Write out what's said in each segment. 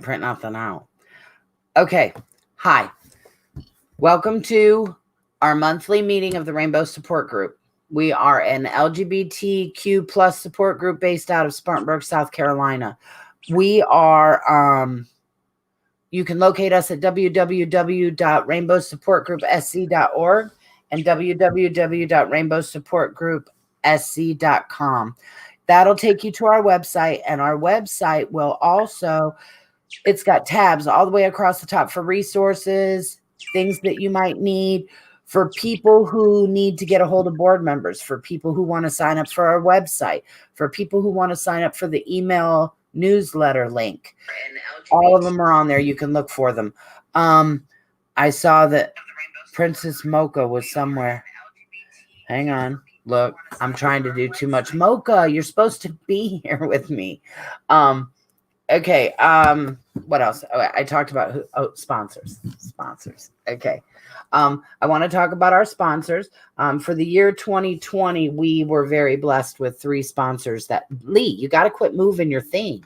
print nothing out. Okay. Hi. Welcome to our monthly meeting of the Rainbow Support Group. We are an LGBTQ plus support group based out of Spartanburg, South Carolina. We are, you can locate us at www.rainbowsupportgroupsc.org and www.rainbowsupportgroupsc.com. That'll take you to our website, and our website will also, it's got tabs all the way across the top for resources, things that you might need, for people who need to get a hold of board members, for people who want to sign up for our website, for people who want to sign up for the email newsletter link. All of them are on there. You can look for them. I saw that Princess Mocha was somewhere. Hang on. Look, I'm trying to do too much. Mocha, you're supposed to be here with me. Okay. What else? Oh, I talked about sponsors. Okay. I want to talk about our sponsors. For the year 2020, we were very blessed with 3 sponsors that, Lee, you got to quit moving your thing.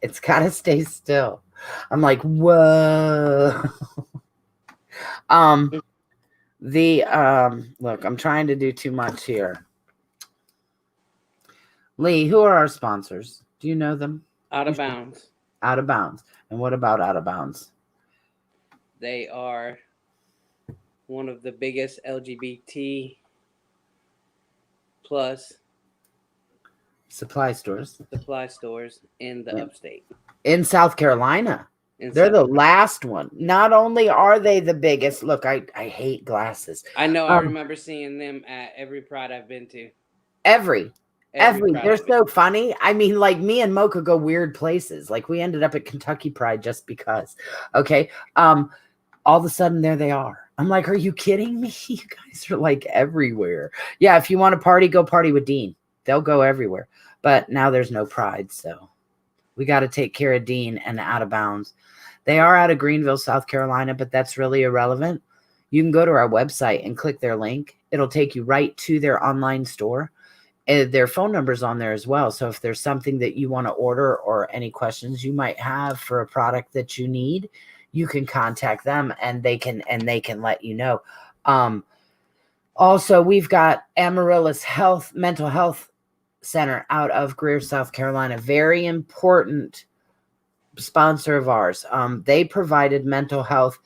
It's got to stay still. I'm like, whoa. Look, I'm trying to do too much here. Lee, who are our sponsors? Do you know them? Out of Bounds. Out of Bounds. And what about Out of Bounds? They are one of the biggest LGBT plus supply stores in the upstate. In South Carolina. They're the last one. Not only are they the biggest, look, I hate glasses. I know. I remember seeing them at every Pride I've been to. Every. They're so funny. I mean, like, me and Mocha go weird places. Like, we ended up at Kentucky Pride just because. Okay. All of a sudden, there they are. I'm like, are you kidding me? You guys are like everywhere. Yeah, if you want to party, go party with Dean. They'll go everywhere. But now there's no Pride, so we got to take care of Dean and Out of Bounds. They are out of Greenville, South Carolina, but that's really irrelevant. You can go to our website and click their link. It'll take you right to their online store. Their phone number's on there as well. So if there's something that you want to order or any questions you might have for a product that you need, you can contact them and they can let you know. Also, we've got Amaryllis Mental Health Center out of Greer, South Carolina. Very important sponsor of ours. They provided mental health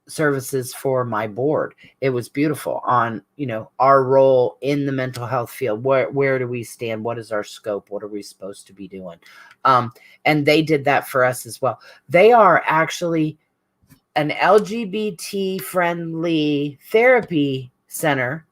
services for my board. It was beautiful on, our role in the mental health field. Where do we stand? What is our scope? What are we supposed to be doing? And they did that for us as well. They are actually an LGBT friendly therapy center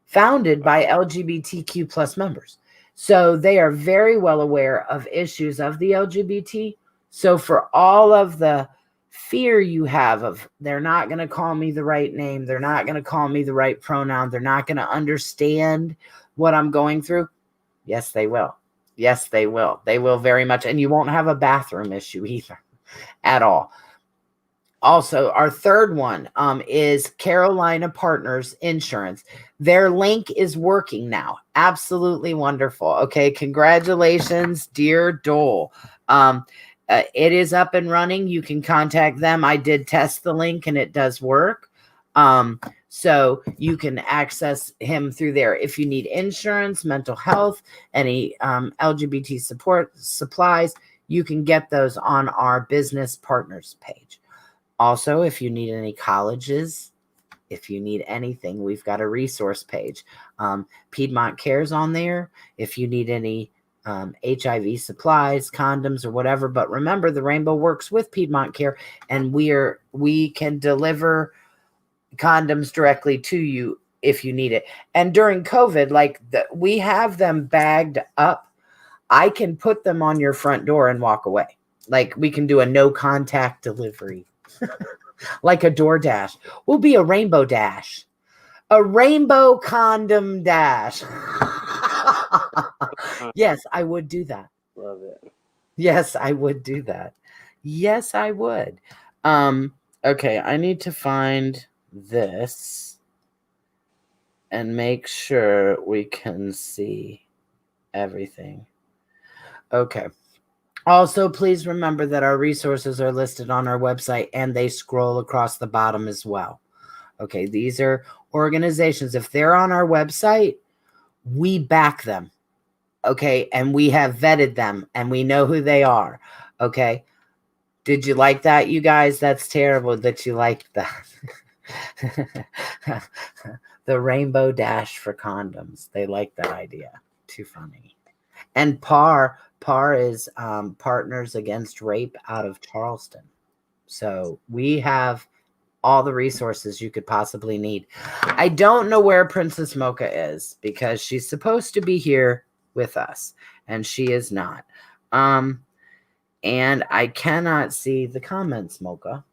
founded by LGBTQ plus members. So they are very well aware of issues of the LGBT. So for all of the fear you have of they're not going to call me the right name, they're not going to call me the right pronoun, they're not going to understand what I'm going through. Yes, they will. Yes, they will. They will very much. And you won't have a bathroom issue either at all. Also, our third one is Carolina Partners Insurance. Their link is working now. Absolutely wonderful. Okay, congratulations, dear Dole. It is up and running. You can contact them. I did test the link and it does work. So you can access him through there. If you need insurance, mental health, any LGBT support supplies, you can get those on our business partners page. Also, if you need any colleges, if you need anything, we've got a resource page. Piedmont Cares on there. If you need any HIV supplies, condoms, or whatever. But remember, the Rainbow works with Piedmont Care, and we can deliver condoms directly to you if you need it. And during COVID, we have them bagged up. I can put them on your front door and walk away. Like, we can do a no contact delivery. Like a DoorDash. We'll be a Rainbow Dash. A Rainbow Condom Dash. Yes, I would do that. Love it. Yes, I would do that. Yes, I would. Okay, I need to find this and make sure we can see everything. Okay. Also, please remember that our resources are listed on our website and they scroll across the bottom as well. Okay, these are organizations. If they're on our website, we back them. Okay, and we have vetted them and we know who they are. Okay, did you like that, you guys? That's terrible that you liked that. The rainbow dash for condoms. They like that idea. Too funny. And PAR is Partners Against Rape out of Charleston. So we have all the resources you could possibly need. I don't know where Princess Mocha is because she's supposed to be here with us and she is not. And I cannot see the comments, Mocha.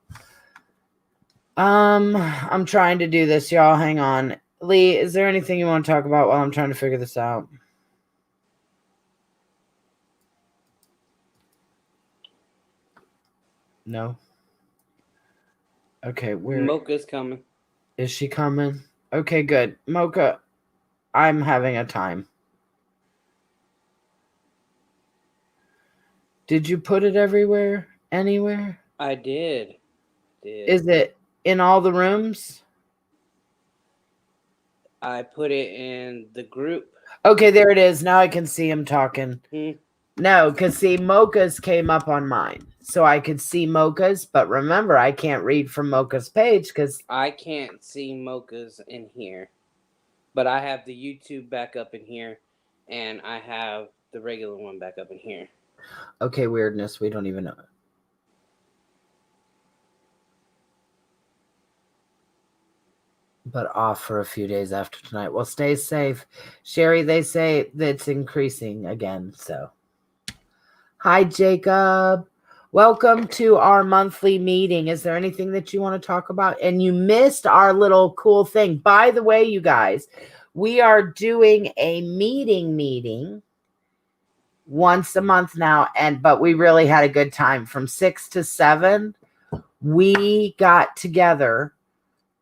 I'm trying to do this, y'all. Hang on. Lee, is there anything you want to talk about while I'm trying to figure this out? No. Okay, where Mocha's coming. is she coming? Okay, good. Mocha, I'm having a time. Did you put it everywhere? Anywhere? I did. Is it in all the rooms? I put it in the group. Okay, there it is. Now I can see him talking. Hmm. No, because see, Mocha's came up on mine. So I could see Mocha's, but remember, I can't read from Mocha's page because I can't see Mocha's in here. But I have the YouTube back up in here, and I have the regular one back up in here. Okay, weirdness. We don't even know. But off for a few days after tonight. Well, stay safe. Sherry, they say that's increasing again. So, hi, Jacob. Welcome to our monthly meeting. Is there anything that you want to talk about? And you missed our little cool thing. By the way, you guys, we are doing a meeting once a month now, but we really had a good time. From 6 to 7, we got together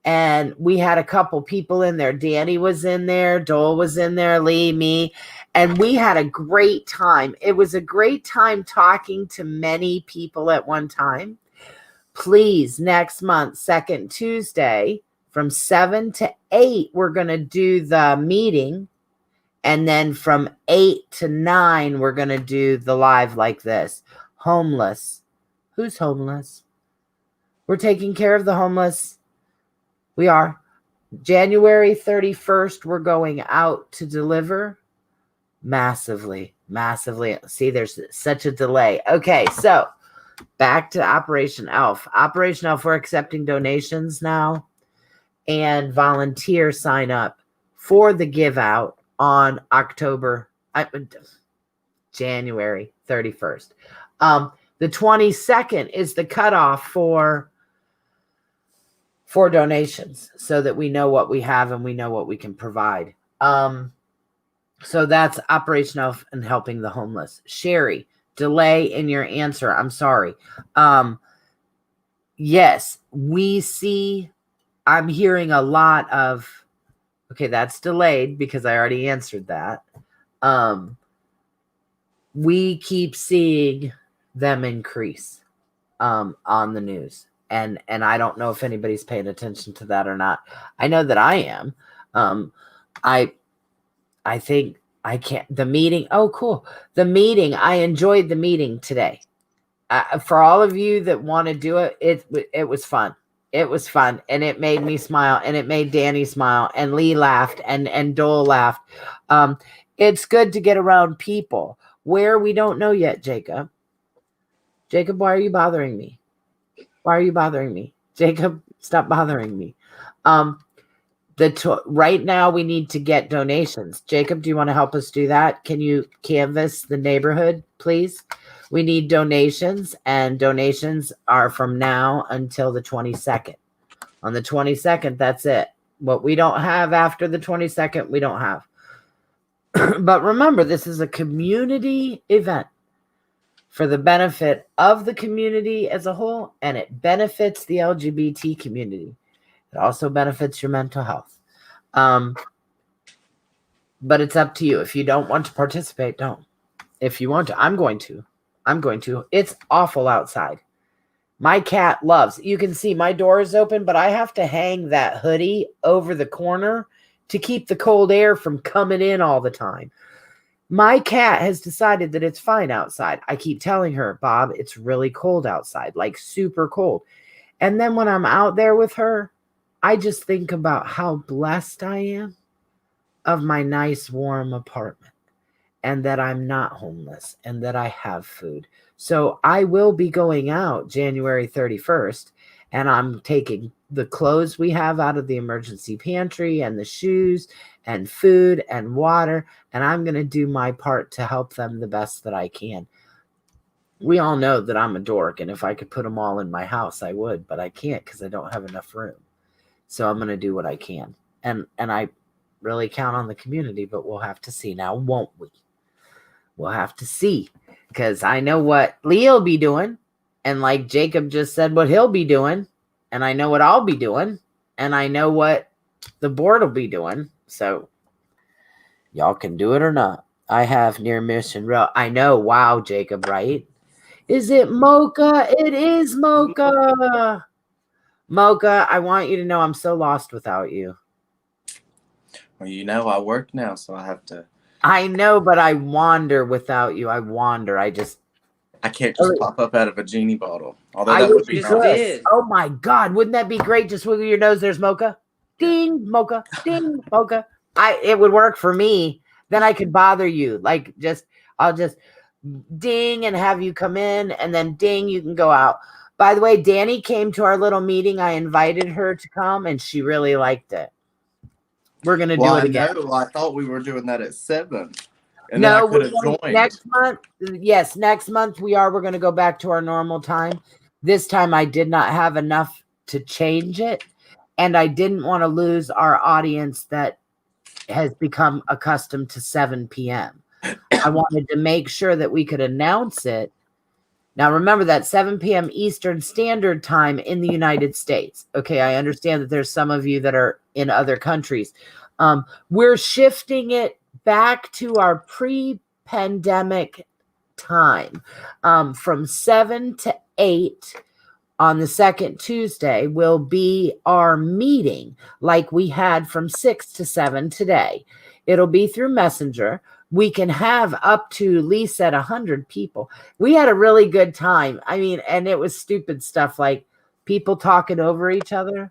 and we had a couple people in there. Danny was in there, Dole was in there, Lee, me, and we had a great time. It was a great time talking to many people at one time. Please, next month, second Tuesday, from 7 to 8, we're going to do the meeting. And then from 8 to 9, we're going to do the live like this. Homeless. Who's homeless? We're taking care of the homeless. We are. January 31st, we're going out to deliver massively. See, there's such a delay. Okay, so back to Operation Elf. Operation Elf, we're accepting donations now and volunteer sign up for the give out on January 31st. The 22nd is the cutoff for donations so that we know what we have and we know what we can provide. So that's Operation Elf and helping the homeless. Sherry, delay in your answer. I'm sorry. Yes, we see, I'm hearing a lot of, okay, that's delayed because I already answered that. We keep seeing them increase on the news. And I don't know if anybody's paying attention to that or not. I know that I am. I think I can't. The meeting. Oh, cool. The meeting. I enjoyed the meeting today. For all of you that want to do it, it was fun. It was fun, and it made me smile, and it made Danny smile, and Lee laughed, and Dole laughed. It's good to get around people where we don't know yet, Jacob. Jacob, why are you bothering me? Why are you bothering me? Jacob, stop bothering me. Right now we need to get donations. Jacob, do you want to help us do that? Can you canvass the neighborhood, please? We need donations, and donations are from now until the 22nd. On the 22nd, that's it. What we don't have after the 22nd, we don't have. But remember, this is a community event for the benefit of the community as a whole, and it benefits the LGBT community. It also benefits your mental health. But it's up to you. If you don't want to participate, don't. If you want to, I'm going to. I'm going to. It's awful outside. My cat loves. You can see my door is open, but I have to hang that hoodie over the corner to keep the cold air from coming in all the time. My cat has decided that it's fine outside. I keep telling her, Bob, it's really cold outside, like super cold. And then when I'm out there with her, I just think about how blessed I am of my nice, warm apartment and that I'm not homeless and that I have food. So I will be going out January 31st, and I'm taking the clothes we have out of the emergency pantry and the shoes and food and water, and I'm going to do my part to help them the best that I can. We all know that I'm a dork, and if I could put them all in my house, I would, but I can't because I don't have enough room. So I'm going to do what I can. And I really count on the community, but we'll have to see now, won't we? We'll have to see, because I know what Lee'll be doing, and like Jacob just said, what he'll be doing, and I know what I'll be doing, and I know what the board will be doing. So y'all can do it or not. I have near mission row. I know. Wow, Jacob, right? Is it Mocha? It is Mocha. Mocha, I want you to know I'm so lost without you. Well, you know, I work now, so I have to. I know, but I wander without you. I wander. I can't just pop up out of a genie bottle. Although I that would wish be you just nice. did. Oh my God, wouldn't that be great? Just wiggle your nose. There's Mocha. Ding, Mocha. Ding, Mocha. It would work for me. Then I could bother you. Like I'll just ding and have you come in, and then ding, you can go out. By the way, Danny came to our little meeting. I invited her to come, and she really liked it. We're gonna do it again. Know. I thought we were doing that at 7. And no, then I could have we're joined. next month. Yes, next month we are. We're going to go back to our normal time. This time I did not have enough to change it, and I didn't want to lose our audience that has become accustomed to 7 p.m. I wanted to make sure that we could announce it. Now, remember that 7 p.m. Eastern Standard Time in the United States. Okay, I understand that there's some of you that are in other countries. We're shifting it back to our pre-pandemic time. From 7 to 8 on the second Tuesday will be our meeting like we had from 6 to 7 today. It'll be through Messenger. We can have up to, Lee said, 100 people. We had a really good time. I mean, and it was stupid stuff like people talking over each other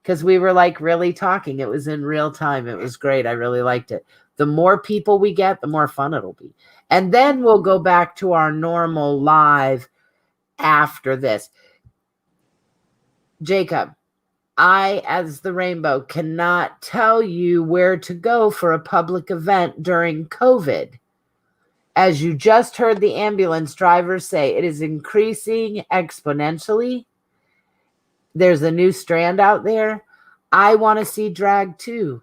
because we were like really talking. It was in real time. It was great. I really liked it. The more people we get, the more fun it'll be. And then we'll go back to our normal live after this. Jacob, I, as the Rainbow, cannot tell you where to go for a public event during COVID. As you just heard the ambulance drivers say, it is increasing exponentially. There's a new strand out there. I want to see drag too.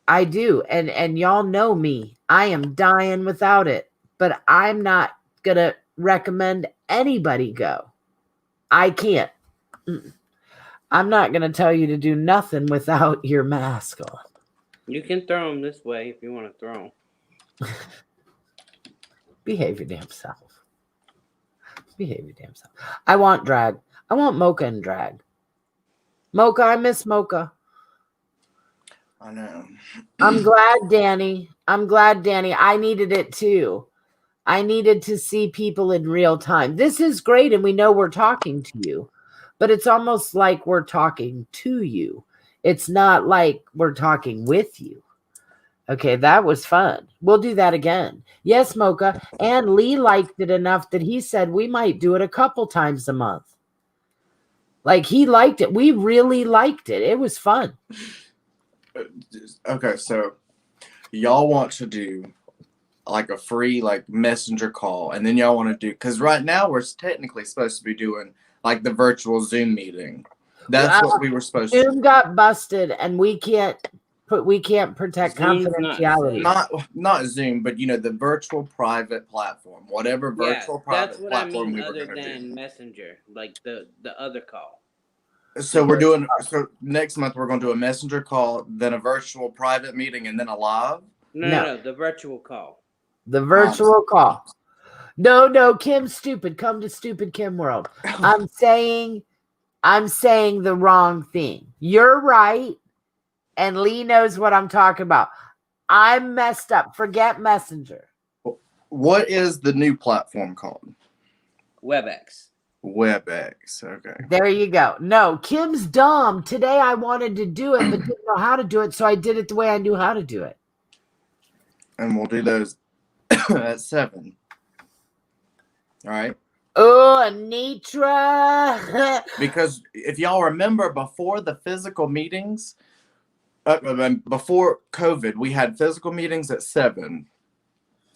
I do. And y'all know me. I am dying without it. But I'm not going to recommend anybody go. I can't. I'm not going to tell you to do nothing without your mask on. You can throw them this way if you want to throw them. Behave your damn self. Behave your damn self. I want drag. I want Mocha and drag. Mocha, I miss Mocha. I know. I'm glad, Danny. I needed it too. I needed to see people in real time. This is great, and we know we're talking to you, but it's almost like we're talking to you. It's not like we're talking with you. Okay, that was fun. We'll do that again. Yes, Mocha. And Lee liked it enough that he said we might do it a couple times a month. Like, he liked it. We really liked it. It was fun. Okay, so y'all want to do like a free like messenger call, and then y'all want to do, because right now we're technically supposed to be doing like the virtual Zoom meeting. That's what we were supposed to do. Zoom got busted, and we can't protect Zoom's confidentiality. Not Zoom, but you know, the virtual private platform, whatever virtual private platform we were going to do. Other than Messenger, like the other call. So next month we're going to do a messenger call, then a virtual private meeting, and then a live. No, the virtual call. The virtual call. No, Kim's stupid. Come to stupid Kim world. I'm saying the wrong thing. You're right. And Lee knows what I'm talking about. I'm messed up. Forget Messenger. What is the new platform called? WebEx. WebEx. Okay. There you go. No, Kim's dumb. Today I wanted to do it, but didn't know how to do it, so I did it the way I knew how to do it. And we'll do those at 7. All right. Oh, Anitra. Because if y'all remember, before the physical meetings, before COVID, we had physical meetings at 7.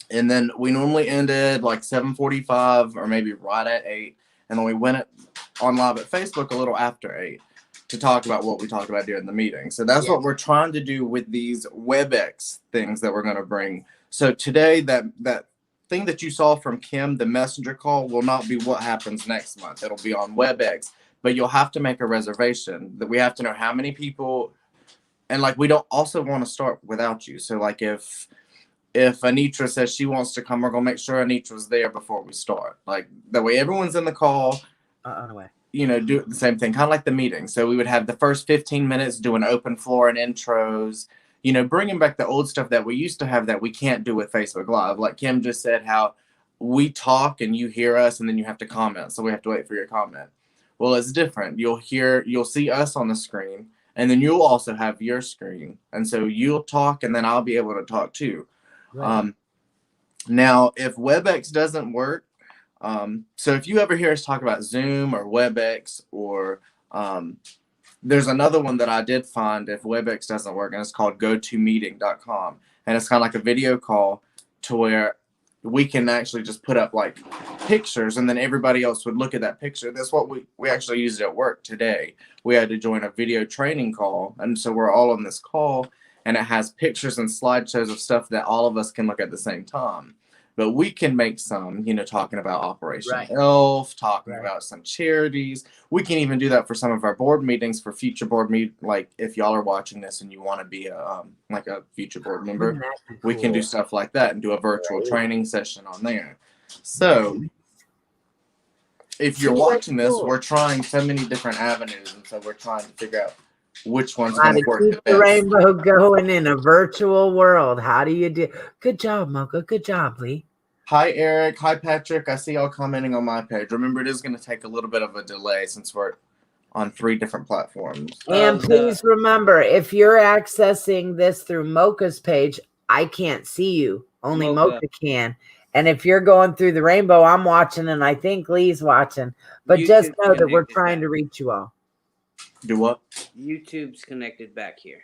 And then we normally ended like 7:45 or maybe right at 8. And then we went on live at Facebook a little after 8 to talk about what we talked about during the meeting. So that's what we're trying to do with these WebEx things that we're going to bring. So today, that thing that you saw from Kim, the messenger call, will not be what happens next month. It'll be on WebEx, but you'll have to make a reservation. That we have to know how many people, and like we don't also want to start without you. So like if Anitra says she wants to come, we're gonna make sure Anitra's there before we start. Like that way, everyone's in the call. No way. You know, do the same thing, kind of like the meeting. So we would have the first 15 minutes doing open floor and intros. You know, bringing back the old stuff that we used to have that we can't do with Facebook Live. Like Kim just said, how we talk and you hear us, and then you have to comment. So we have to wait for your comment. Well, it's different. You'll see us on the screen, and then you'll also have your screen, and so you'll talk, and then I'll be able to talk too. Right. Now, if WebEx doesn't work, so if you ever hear us talk about Zoom or WebEx or there's another one that I did find if WebEx doesn't work, and it's called GoToMeeting.com, and it's kind of like a video call to where we can actually just put up like pictures, and then everybody else would look at that picture. That's what we actually used at work today. We had to join a video training call, and so we're all on this call. And it has pictures and slideshows of stuff that all of us can look at the same time. But we can make some, you know, talking about Operation Elf, talking about some charities. We can even do that for some of our board meetings, for future board like if y'all are watching this and you want to be a like a future board member, we can do stuff like that and do a virtual training session on there. So if you're watching this, we're trying so many different avenues, and so we're trying to figure out which one's going to work the best. Rainbow going in a virtual world. How do you do? Good job, Mocha. Good job, Lee. Hi, Eric. Hi, Patrick. I see y'all commenting on my page. Remember, it is going to take a little bit of a delay since we're on 3 different platforms. And please remember, if you're accessing this through Mocha's page, I can't see you. Only Mocha can. And if you're going through the Rainbow, I'm watching, and I think Lee's watching. But just know that we're trying to reach you all. Do what? YouTube's connected back here.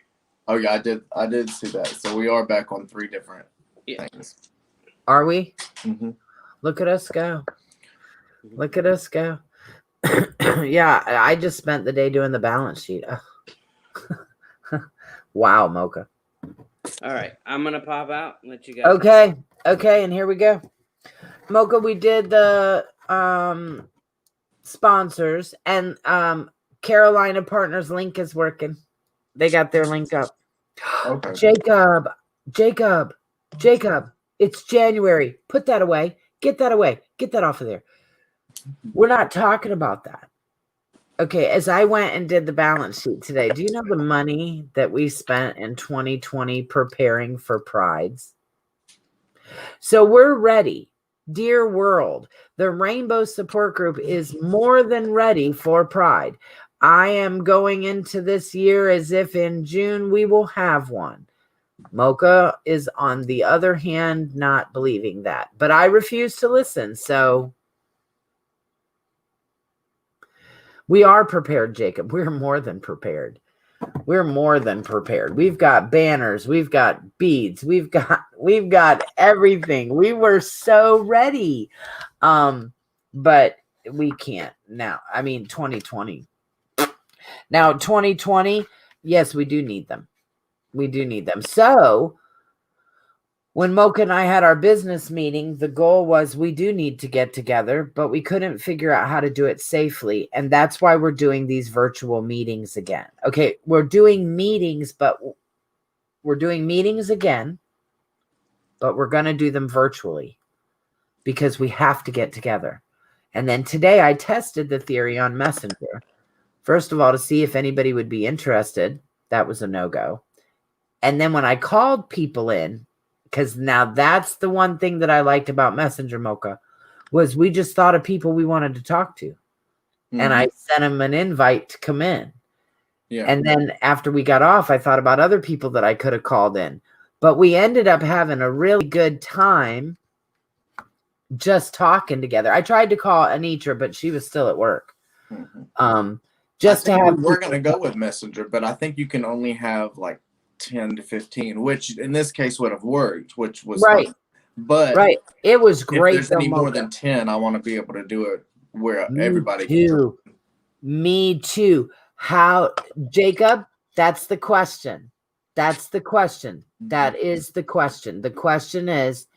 Oh yeah, I did see that. So we are back on 3 different things. Are we? Mm-hmm. Look at us go. Look at us go. Yeah, I just spent the day doing the balance sheet. Wow, Mocha. All right, I'm gonna pop out and let you guys. Okay, and here we go. Mocha, we did the sponsors, and Carolina Partners link is working. They got their link up. Okay. Jacob, it's January. Put that away. Get that away. Get that off of there. We're not talking about that. Okay, as I went and did the balance sheet today, do you know the money that we spent in 2020 preparing for Prides? So we're ready. Dear world, the Rainbow Support Group is more than ready for Pride. I am going into this year as if in June we will have one. Mocha is, on the other hand, not believing that. But I refuse to listen, so we are prepared, Jacob. We're more than prepared. We're more than prepared. We've got banners. We've got beads. We've got everything. We were so ready. But we can't now. I mean, 2020. Now, 2020, yes, we do need them. We do need them. So when Mocha and I had our business meeting, the goal was we do need to get together, but we couldn't figure out how to do it safely. And that's why we're doing these virtual meetings again. Okay, we're doing meetings, but we're doing meetings again, but we're going to do them virtually because we have to get together. And then today I tested the theory on Messenger. First of all, to see if anybody would be interested. That was a no-go. And then when I called people in, because now that's the one thing that I liked about Messenger, Mocha, was we just thought of people we wanted to talk to. And I sent them an invite to come in. Yeah. And then after we got off, I thought about other people that I could have called in. But we ended up having a really good time just talking together. I tried to call Anitra, but she was still at work. Just to have we're going to go with Messenger, but I think you can only have like 10 to 15, which in this case would have worked, which was right. fun. But right, it was great. If there's any more than 10, I want to be able to do it where everybody can join. Me too. How, Jacob? That's the question. That's the question. That is the question. The question is,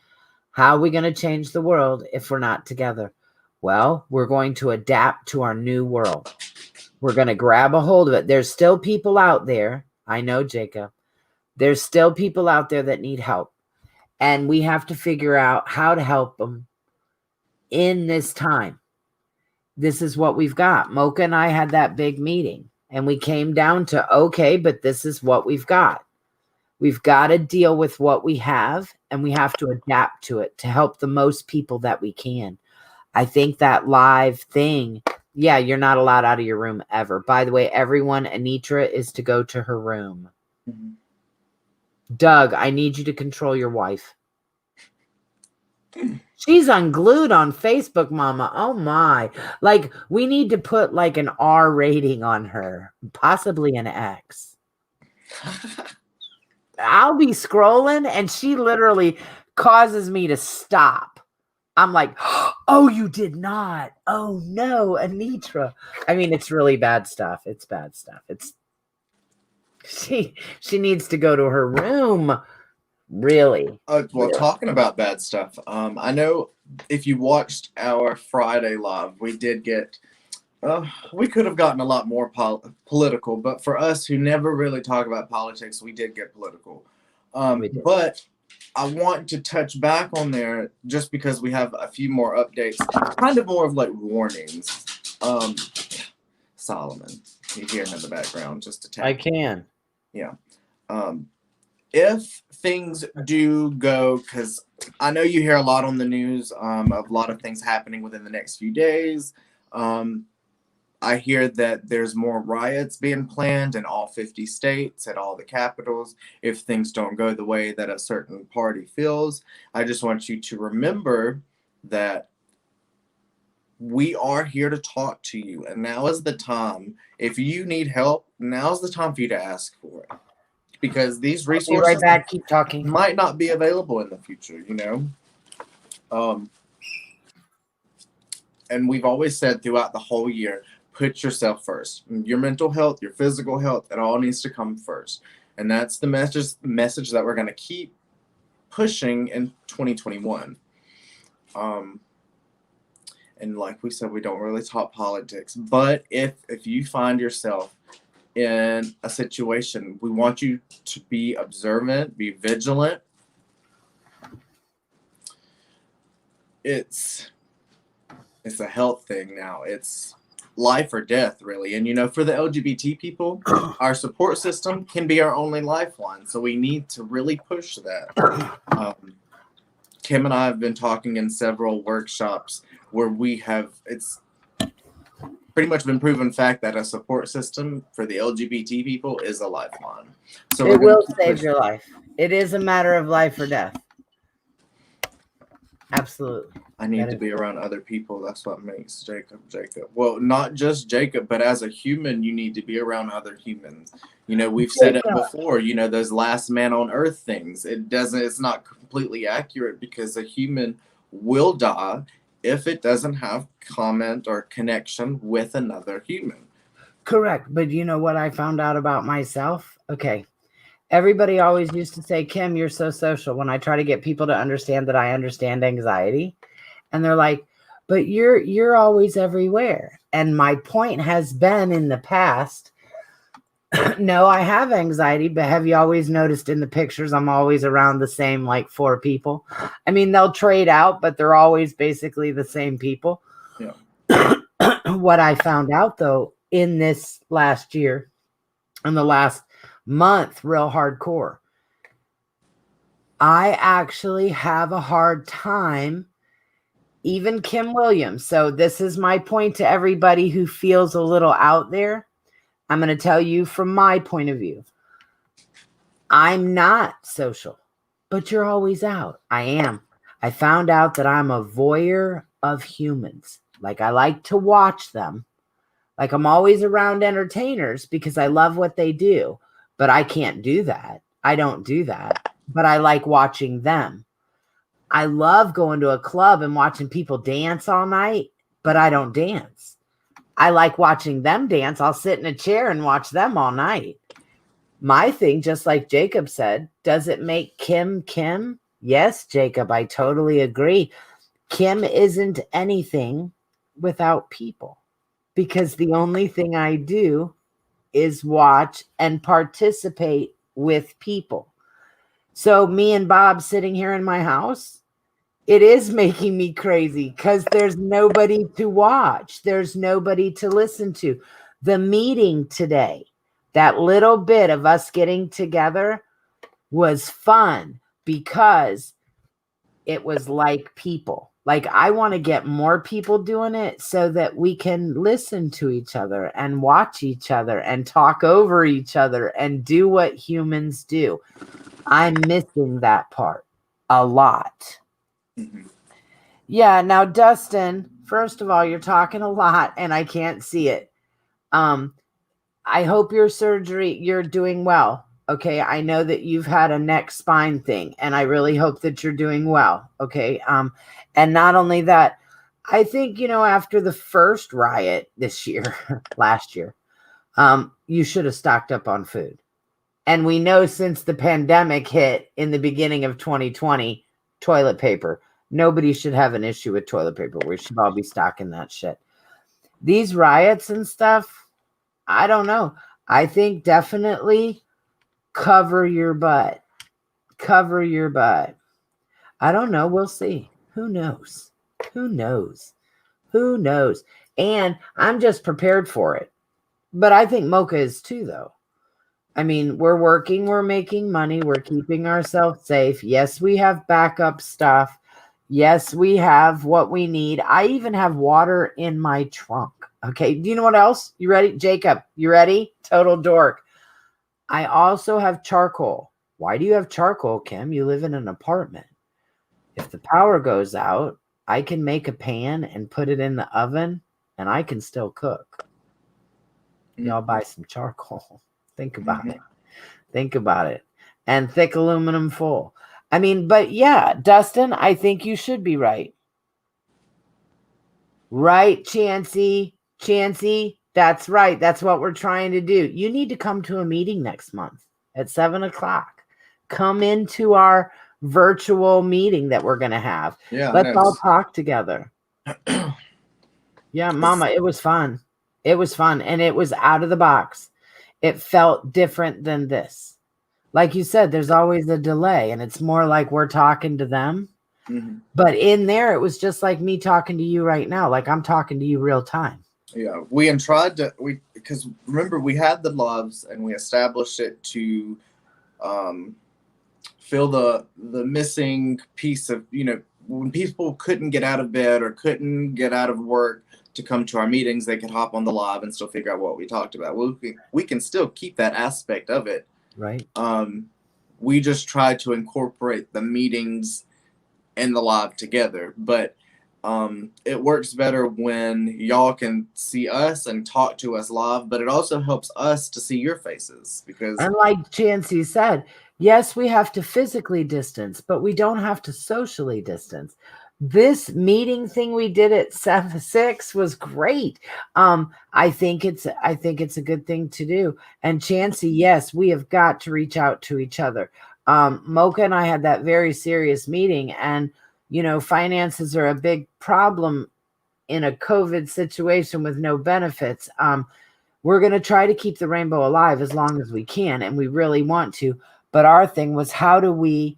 how are we going to change the world if we're not together? Well, we're going to adapt to our new world. We're going to grab a hold of it. There's still people out there. I know, Jacob. There's still people out there that need help. And we have to figure out how to help them in this time. This is what we've got. Mocha and I had that big meeting. And we came down to, okay, but this is what we've got. We've got to deal with what we have. And we have to adapt to it to help the most people that we can. I think that live thing, yeah, you're not allowed out of your room ever. By the way, everyone, Anitra is to go to her room. Doug, I need you to control your wife. She's unglued on Facebook, Mama. Oh my. Like, we need to put like an R rating on her, possibly an X. I'll be scrolling and she literally causes me to stop. I'm like, oh, you did not. Oh no, Anitra. I mean, it's really bad stuff. It's bad stuff. She needs to go to her room. Really? Well, talking about bad stuff, I know if you watched our Friday live, we did get, we could have gotten a lot more political, but for us who never really talk about politics, we did get political. But I want to touch back on there just because we have a few more updates, kind of more of like warnings. Solomon, you hear him in the background just a tad. I can. Yeah. If things do go, because I know you hear a lot on the news of a lot of things happening within the next few days. I hear that there's more riots being planned in all 50 states at all the capitals if things don't go the way that a certain party feels. I just want you to remember that we are here to talk to you. And now is the time. If you need help, now's the time for you to ask for it. Because these resources right back, keep talking. might not be available in the future, you know? And we've always said throughout the whole year, put yourself first. Your mental health, your physical health, it all needs to come first. And that's the message that we're going to keep pushing in 2021. And like we said, we don't really talk politics. But if you find yourself in a situation, we want you to be observant, be vigilant. It's a health thing now. It's life or death, really. And, you know, for the LGBT people, our support system can be our only lifeline. So we need to really push that. Kim and I have been talking in several workshops where it's pretty much been proven fact that a support system for the LGBT people is a lifeline. So it will save your life. It is a matter of life or death. Absolutely. I need to be around other people. That's what makes Jacob. Well, not just Jacob, but as a human, you need to be around other humans. You know, we've said it before, you know, those last man on earth things. It's not completely accurate because a human will die if it doesn't have comment or connection with another human. Correct. But you know what I found out about myself? Okay. Everybody always used to say, Kim, you're so social. When I try to get people to understand that I understand anxiety, and they're like, but you're always everywhere. And my point has been in the past, No, I have anxiety, but have you always noticed in the pictures I'm always around the same like 4 people? I mean, they'll trade out, but they're always basically the same people. Yeah. What I found out though in this last year, in the last month, real hardcore, I actually have a hard time, even Kim Williams. So this is my point to everybody who feels a little out there. I'm going to tell you from my point of view. I'm not social, but you're always out. I am. I found out that I'm a voyeur of humans. Like I like to watch them. Like I'm always around entertainers because I love what they do, but I can't do that. I don't do that, but I like watching them. I love going to a club and watching people dance all night, but I don't dance. I like watching them dance. I'll sit in a chair and watch them all night. My thing, just like Jacob said, does it make Kim Kim? Yes, Jacob, I totally agree. Kim isn't anything without people because the only thing I do is watch and participate with people. So me and Bob sitting here in my house, it is making me crazy because there's nobody to watch. There's nobody to listen to. The meeting today, that little bit of us getting together was fun because it was like people. Like I want to get more people doing it so that we can listen to each other and watch each other and talk over each other and do what humans do. I'm missing that part a lot. Mhm. Yeah. Now, Dustin, first of all, you're talking a lot and I can't see it. I hope your surgery, you're doing well. Okay. I know that you've had a neck spine thing and I really hope that you're doing well. Okay. And not only that, I think, after the first riot this year, last year, you should have stocked up on food. And we know since the pandemic hit in the beginning of 2020, toilet paper. Nobody should have an issue with toilet paper. We should all be stocking that shit. These riots and stuff, I don't know. I think definitely cover your butt. Cover your butt. I don't know. We'll see. Who knows? Who knows? Who knows? And I'm just prepared for it. But I think Mocha is too, though. I mean, we're working, we're making money, we're keeping ourselves safe. Yes, we have backup stuff. Yes, we have what we need. I even have water in my trunk. Okay. Do you know what else? You ready? Jacob, you ready? Total dork. I also have charcoal. Why do you have charcoal, Kim? You live in an apartment. If the power goes out, I can make a pan and put it in the oven and I can still cook. Y'all buy some charcoal. Think about it. Think about it. And thick aluminum foil. I mean, but yeah, Dustin, I think you should be right. Right, Chancey? Chancey, that's right. That's what we're trying to do. You need to come to a meeting next month at 7:00. Come into our virtual meeting that we're going to have. Yeah. Let's all talk together. Yeah, Mama, it was fun. It was fun. And it was out of the box. It felt different than this. Like you said, there's always a delay and it's more like we're talking to them. Mm-hmm. But in there, it was just like me talking to you right now. Like I'm talking to you real time. Yeah. Because remember we had the loves and we established it to fill the missing piece of, when people couldn't get out of bed or couldn't get out of work to come to our meetings, they could hop on the live and still figure out what we talked about. We can still keep that aspect of it. Right. We just try to incorporate the meetings and the live together. But it works better when y'all can see us and talk to us live, but it also helps us to see your faces because. And like Chancey said, yes, we have to physically distance, but we don't have to socially distance. This meeting thing we did at 6 was great. I think it's a good thing to do. And Chancey, yes, we have got to reach out to each other. Mocha and I had that very serious meeting, and finances are a big problem in a COVID situation with no benefits. we're going to try to keep the rainbow alive as long as we can, and we really want to. But our thing was, how do we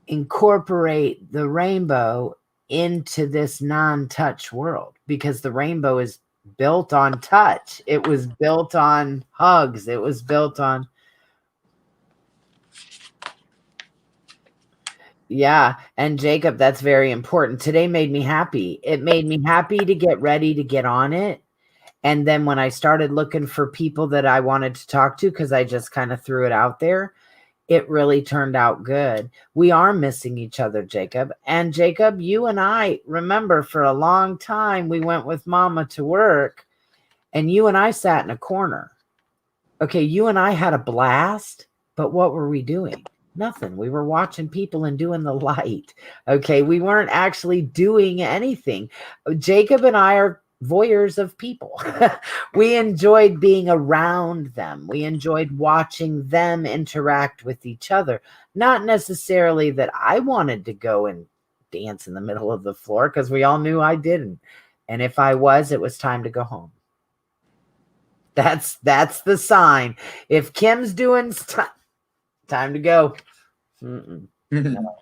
incorporate the rainbow into this non-touch world? Because the rainbow is built on touch. It was built on hugs. It was built on, yeah. And Jacob, that's very important. Today made me happy. It made me happy to get ready to get on it. And then when I started looking for people that I wanted to talk to, because I just kind of threw it out there, it really turned out good. We are missing each other, Jacob. And Jacob, you and I, remember, for a long time, we went with Mama to work, and you and I sat in a corner. Okay, you and I had a blast, but what were we doing? Nothing. We were watching people and doing the light. Okay, we weren't actually doing anything. Jacob and I are voyeurs of people. We enjoyed being around them. We enjoyed watching them interact with each other. Not necessarily that I wanted to go and dance in the middle of the floor, because we all knew I didn't. And if I was, it was time to go home. That's the sign. If Kim's doing time to go. Mm-mm. No.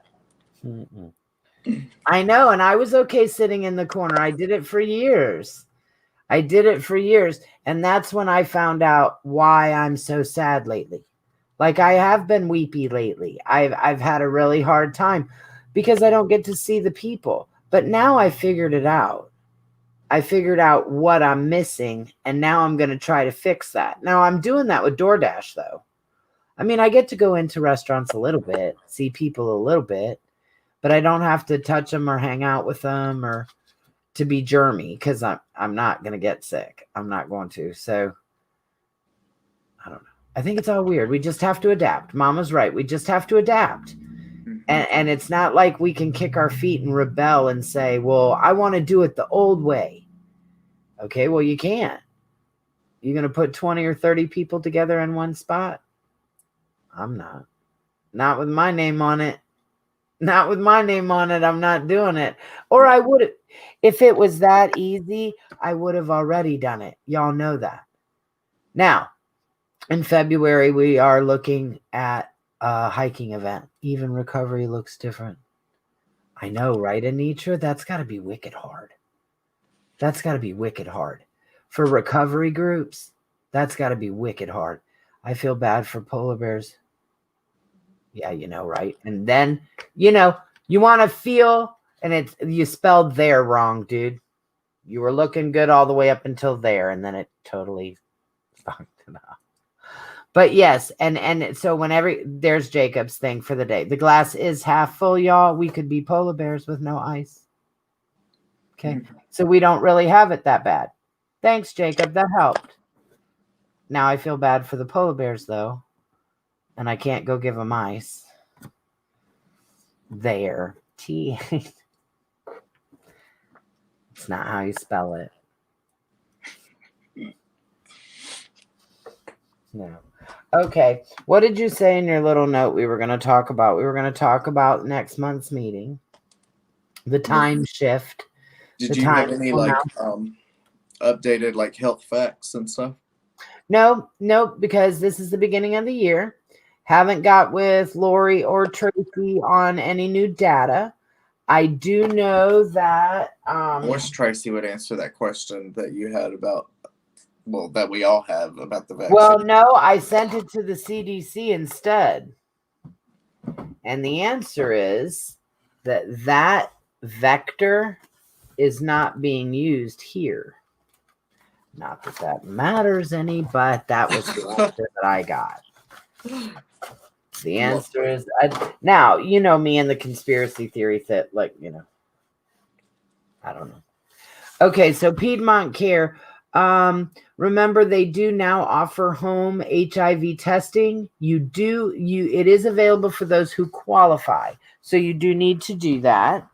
Mm-mm. I know, and I was okay sitting in the corner. I did it for years. And that's when I found out why I'm so sad lately. Like, I have been weepy lately. I've had a really hard time because I don't get to see the people. But now I figured it out. I figured out what I'm missing, and now I'm going to try to fix that. Now, I'm doing that with DoorDash, though. I mean, I get to go into restaurants a little bit, see people a little bit, but I don't have to touch them or hang out with them or to be germy, because I'm not going to get sick. I'm not going to. So, I don't know. I think it's all weird. We just have to adapt. Mama's right. We just have to adapt. And it's not like we can kick our feet and rebel and say, well, I want to do it the old way. Okay, well, you can't. You're going to put 20 or 30 people together in one spot? I'm not. Not with my name on it. Not with my name on it. I'm not doing it. Or I would have. If it was that easy, I would have already done it. Y'all know that. Now, in February, we are looking at a hiking event. Even recovery looks different. I know, right, Anitra? That's got to be wicked hard. That's got to be wicked hard. For recovery groups, that's got to be wicked hard. I feel bad for polar bears. Yeah, you know, right? And then, you know, you want to feel, and you spelled there wrong, dude. You were looking good all the way up until there, and then it totally fucked it up. But yes, and so whenever there's Jacob's thing for the day, the glass is half full, y'all. We could be polar bears with no ice. Okay, so we don't really have it that bad. Thanks, Jacob. That helped. Now I feel bad for the polar bears, though, and I can't go give them ice. There. T. It's not how you spell it. No. Okay. What did you say in your little note we were going to talk about? We were going to talk about next month's meeting. The time shift. Did you have any updated like health facts and stuff? No, because this is the beginning of the year. Haven't got with Lori or Tracy on any new data. I do know that I wish Tracy would answer that question that you had about, well, that we all have about the vaccine. Well, no, I sent it to the CDC instead. And the answer is that vector is not being used here. Not that matters any, but that was the answer that I got. The answer is now, you know me and the conspiracy theory that, like, you know, I don't know. Okay, so Piedmont Care. Remember, they do now offer home HIV testing. It is available for those who qualify. So you do need to do that.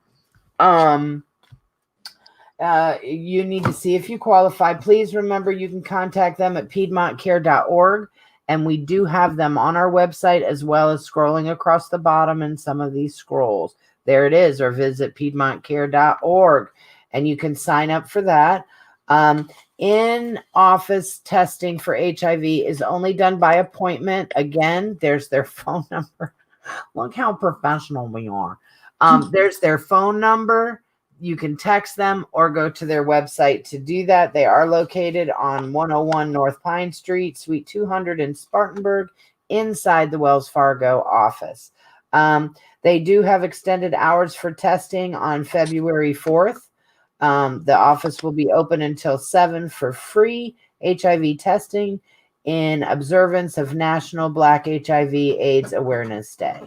You need to see if you qualify. Please remember, you can contact them at piedmontcare.org. And we do have them on our website, as well as scrolling across the bottom in some of these scrolls. There it is, or visit piedmontcare.org. And you can sign up for that. In-office testing for HIV is only done by appointment. Again, there's their phone number. Look how professional we are. There's their phone number. You can text them or go to their website to do that. They are located on 101 North Pine Street, Suite 200 in Spartanburg, inside the Wells Fargo office. They do have extended hours for testing on February 4th. The office will be open until 7 for free HIV testing in observance of National Black HIV/AIDS Awareness Day.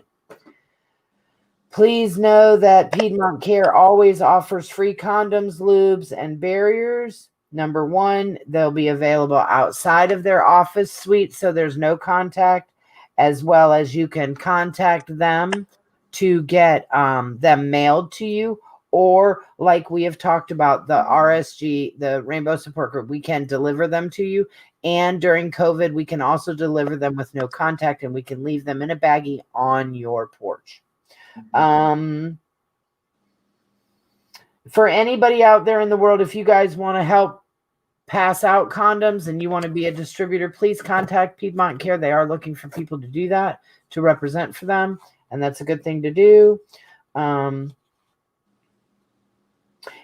Please know that Piedmont Care always offers free condoms, lubes, and barriers. Number one, they'll be available outside of their office suite, so there's no contact, as well as you can contact them to get them mailed to you. Or like we have talked about, the RSG, the Rainbow Support Group, we can deliver them to you. And during COVID, we can also deliver them with no contact, and we can leave them in a baggie on your porch. For anybody out there in the world, if you guys want to help pass out condoms and you want to be a distributor, please contact Piedmont Care. They are looking for people to do that, to represent for them, and that's a good thing to do.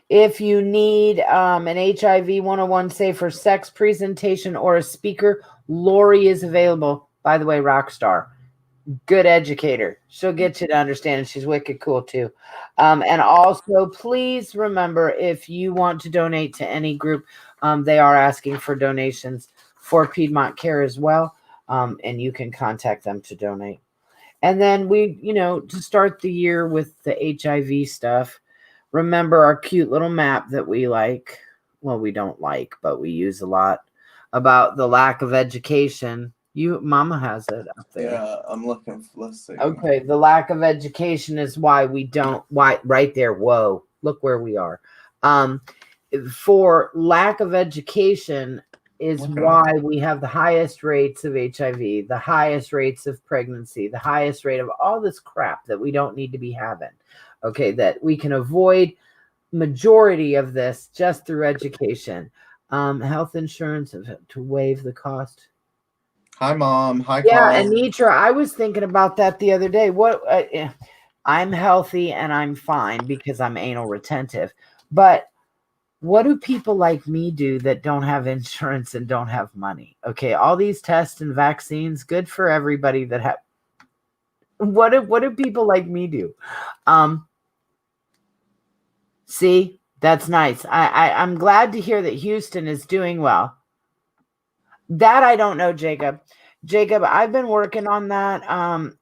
If you need an HIV 101 Safer Sex presentation or a speaker, Lori is available. By the way, rock star. Good educator. She'll get you to understand, and she's wicked cool too. And also, please remember, if you want to donate to any group, they are asking for donations for Piedmont Care as well, and you can contact them to donate. And then we, to start the year with the HIV stuff, remember our cute little map that we like. Well, we don't like, but we use a lot, about the lack of education. Mama has it up there. Yeah, I'm looking. Let's see. Okay, the lack of education is why we don't. Why right there? Whoa! Look where we are. For lack of education is why we have the highest rates of HIV, the highest rates of pregnancy, the highest rate of all this crap that we don't need to be having. Okay, that we can avoid majority of this just through education. Health insurance to waive the cost. Hi, Mom. Hi, Yeah, Carl. Anitra, I was thinking about that the other day. I'm healthy and I'm fine because I'm anal retentive. But what do people like me do that don't have insurance and don't have money? Okay, all these tests and vaccines, good for everybody that have. What do people like me do? See, that's nice. I'm glad to hear that Houston is doing well. That I don't know, Jacob. Jacob, I've been working on that.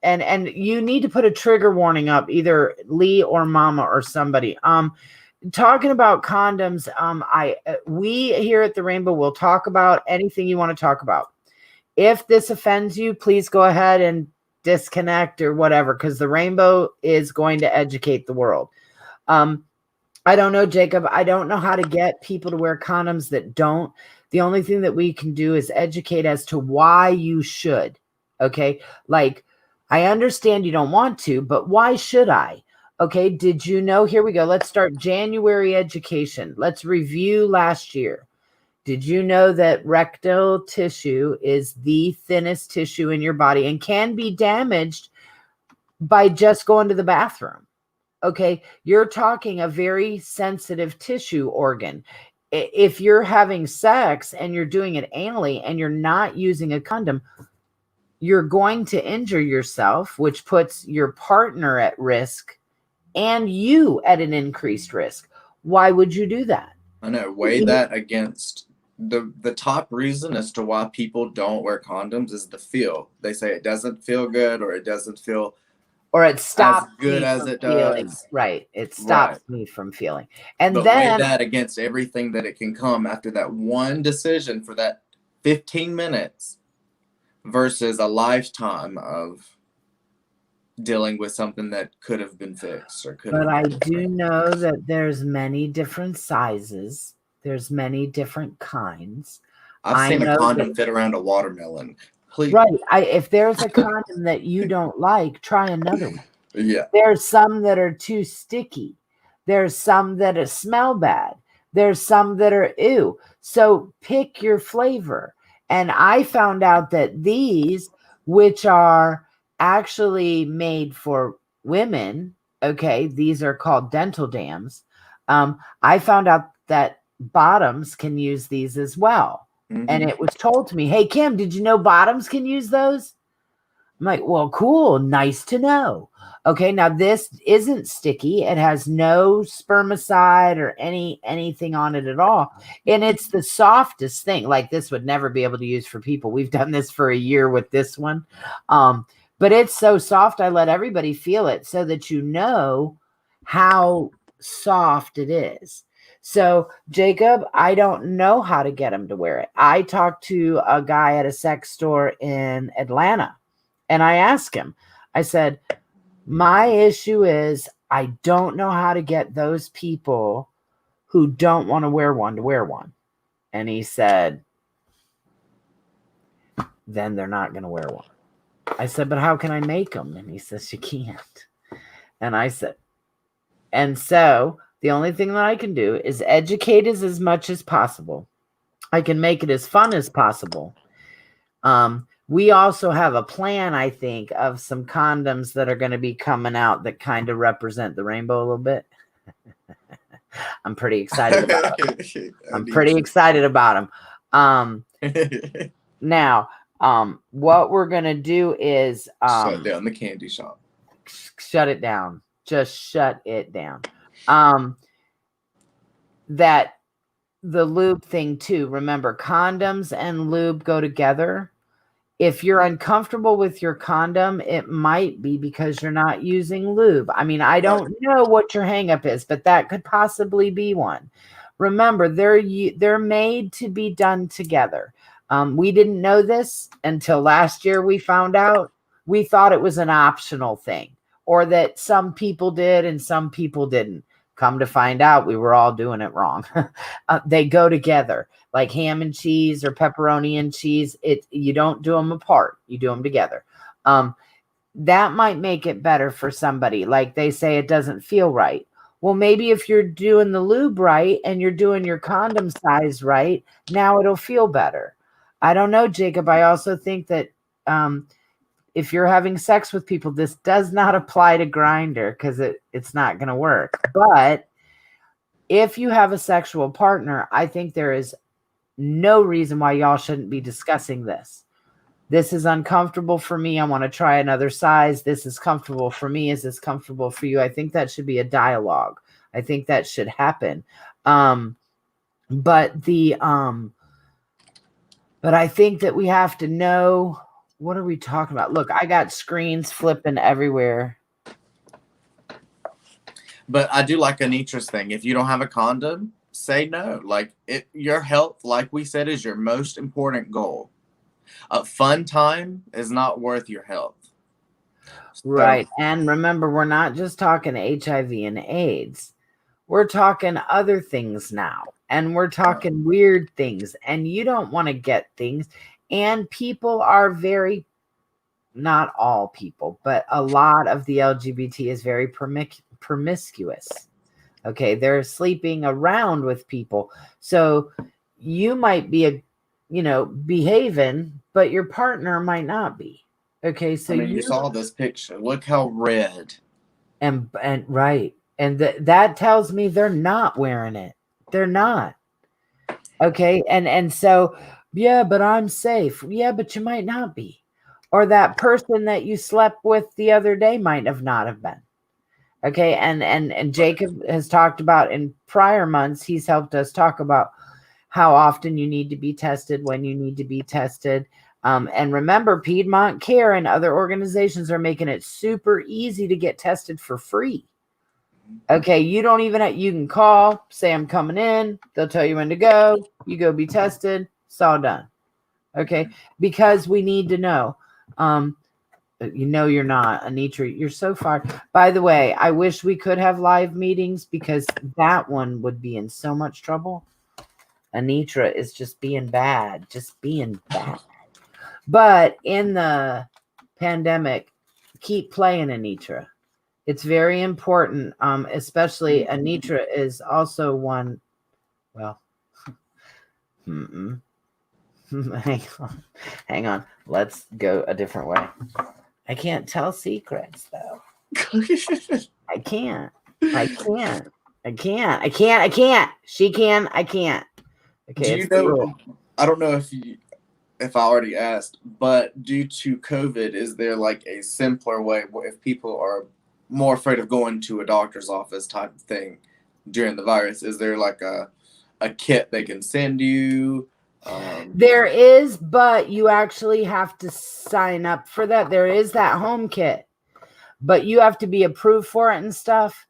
And you need to put a trigger warning up, either Lee or Mama or somebody. Talking about condoms, we here at the Rainbow will talk about anything you want to talk about. If this offends you, please go ahead and disconnect or whatever, because the Rainbow is going to educate the world. I don't know, Jacob. I don't know how to get people to wear condoms that don't. The only thing that we can do is educate as to why you should. Okay. Like, I understand you don't want to, but why should I? Okay. Did you know? Here we go. Let's start January education. Let's review last year. Did you know that rectal tissue is the thinnest tissue in your body and can be damaged by just going to the bathroom? Okay. You're talking a very sensitive tissue organ. If you're having sex and you're doing it anally and you're not using a condom, you're going to injure yourself, which puts your partner at risk and you at an increased risk. Why would you do that? I know. Weigh that against the top reason as to why people don't wear condoms is the feel. They say it doesn't feel good, or it doesn't feel, or it stops as good as it does. Right. It stops me from feeling. And but then weigh that against everything that it can come after that one decision for that 15 minutes versus a lifetime of dealing with something that could have been fixed or could. But I do know that there's many different sizes. There's many different kinds. I've seen a condom fit around a watermelon. Please. Right. If there's a condom that you don't like, try another one. Yeah. There's some that are too sticky. There's some that smell bad. There's some that are ew. So pick your flavor. And I found out that these, which are actually made for women, okay, these are called dental dams. I found out that bottoms can use these as well. And Mhm. it was told to me, hey, Kim, did you know bottoms can use those? I'm like, well, cool. Nice to know. Okay, now this isn't sticky. It has no spermicide or anything on it at all. And it's the softest thing. Like this would never be able to use for people. We've done this for a year with this one. But it's so soft, I let everybody feel it so that you know how soft it is. So, Jacob, I don't know how to get him to wear it. I talked to a guy at a sex store in Atlanta. And I asked him, I said, my issue is I don't know how to get those people who don't want to wear one to wear one. And he said, then they're not going to wear one. I said, but how can I make them? And he says, you can't. And I said, and so the only thing that I can do is educate as much as possible. I can make it as fun as possible. We also have a plan, I think, of some condoms that are going to be coming out that kind of represent the rainbow a little bit. I'm pretty excited about it. I'm pretty excited about them. Now, what we're going to do is shut down the candy shop. Shut it down. Just shut it down. That the lube thing too. Remember, condoms and lube go together. If you're uncomfortable with your condom, it might be because you're not using lube. I mean, I don't know what your hangup is, but that could possibly be one. Remember, they're made to be done together. We didn't know this until last year. We found out. We thought it was an optional thing, or that some people did and some people didn't. Come to find out, we were all doing it wrong. They go together. Like ham and cheese or pepperoni and cheese, you don't do them apart. You do them together. That might make it better for somebody. Like they say it doesn't feel right. Well, maybe if you're doing the lube right and you're doing your condom size right, now it'll feel better. I don't know, Jacob. I also think that if you're having sex with people, this does not apply to Grindr because it's not going to work. But if you have a sexual partner, I think there is no reason why y'all shouldn't be discussing this. This is uncomfortable for me. I want to try another size. This is comfortable for me. Is this comfortable for you? I think that should be a dialogue. I think that should happen. But I think that we have to know, what are we talking about? Look, I got screens flipping everywhere. But I do like Anitra's thing. If you don't have a condom, say no. Like your health, like we said, is your most important goal. A fun time is not worth your health. Right. And remember, we're not just talking HIV and AIDS. We're talking other things now. And we're talking weird things. And you don't want to get things. And people are very, not all people, but a lot of the LGBT is very promiscuous. Okay, they're sleeping around with people. So you might be behaving, but your partner might not be. Okay, so you saw this picture. Look how red. And right. And that tells me they're not wearing it. They're not. Okay, and so yeah, but I'm safe. Yeah, but you might not be. Or that person that you slept with the other day might not have been. Okay, and Jacob has talked about in prior months, he's helped us talk about how often you need to be tested, when you need to be tested. And remember, Piedmont Care and other organizations are making it super easy to get tested for free. Okay, you don't even you can call, say I'm coming in, they'll tell you when to go, you go be tested, it's all done. Okay, because we need to know. You're not, Anitra. You're so far. By the way, I wish we could have live meetings because that one would be in so much trouble. Anitra is just being bad. But in the pandemic, keep playing Anitra. It's very important. Especially Anitra is also one Well, hang on. Hang on. Let's go a different way. I can't tell secrets though. I can't. I can't. I can't. I can't. I can't. She can. I can't. Okay. Do you it's the rule. know? I don't know if I already asked, but due to COVID, is there like a simpler way if people are more afraid of going to a doctor's office type of thing during the virus? Is there like a kit they can send you? There is, but you actually have to sign up for that. There is that home kit, but you have to be approved for it and stuff.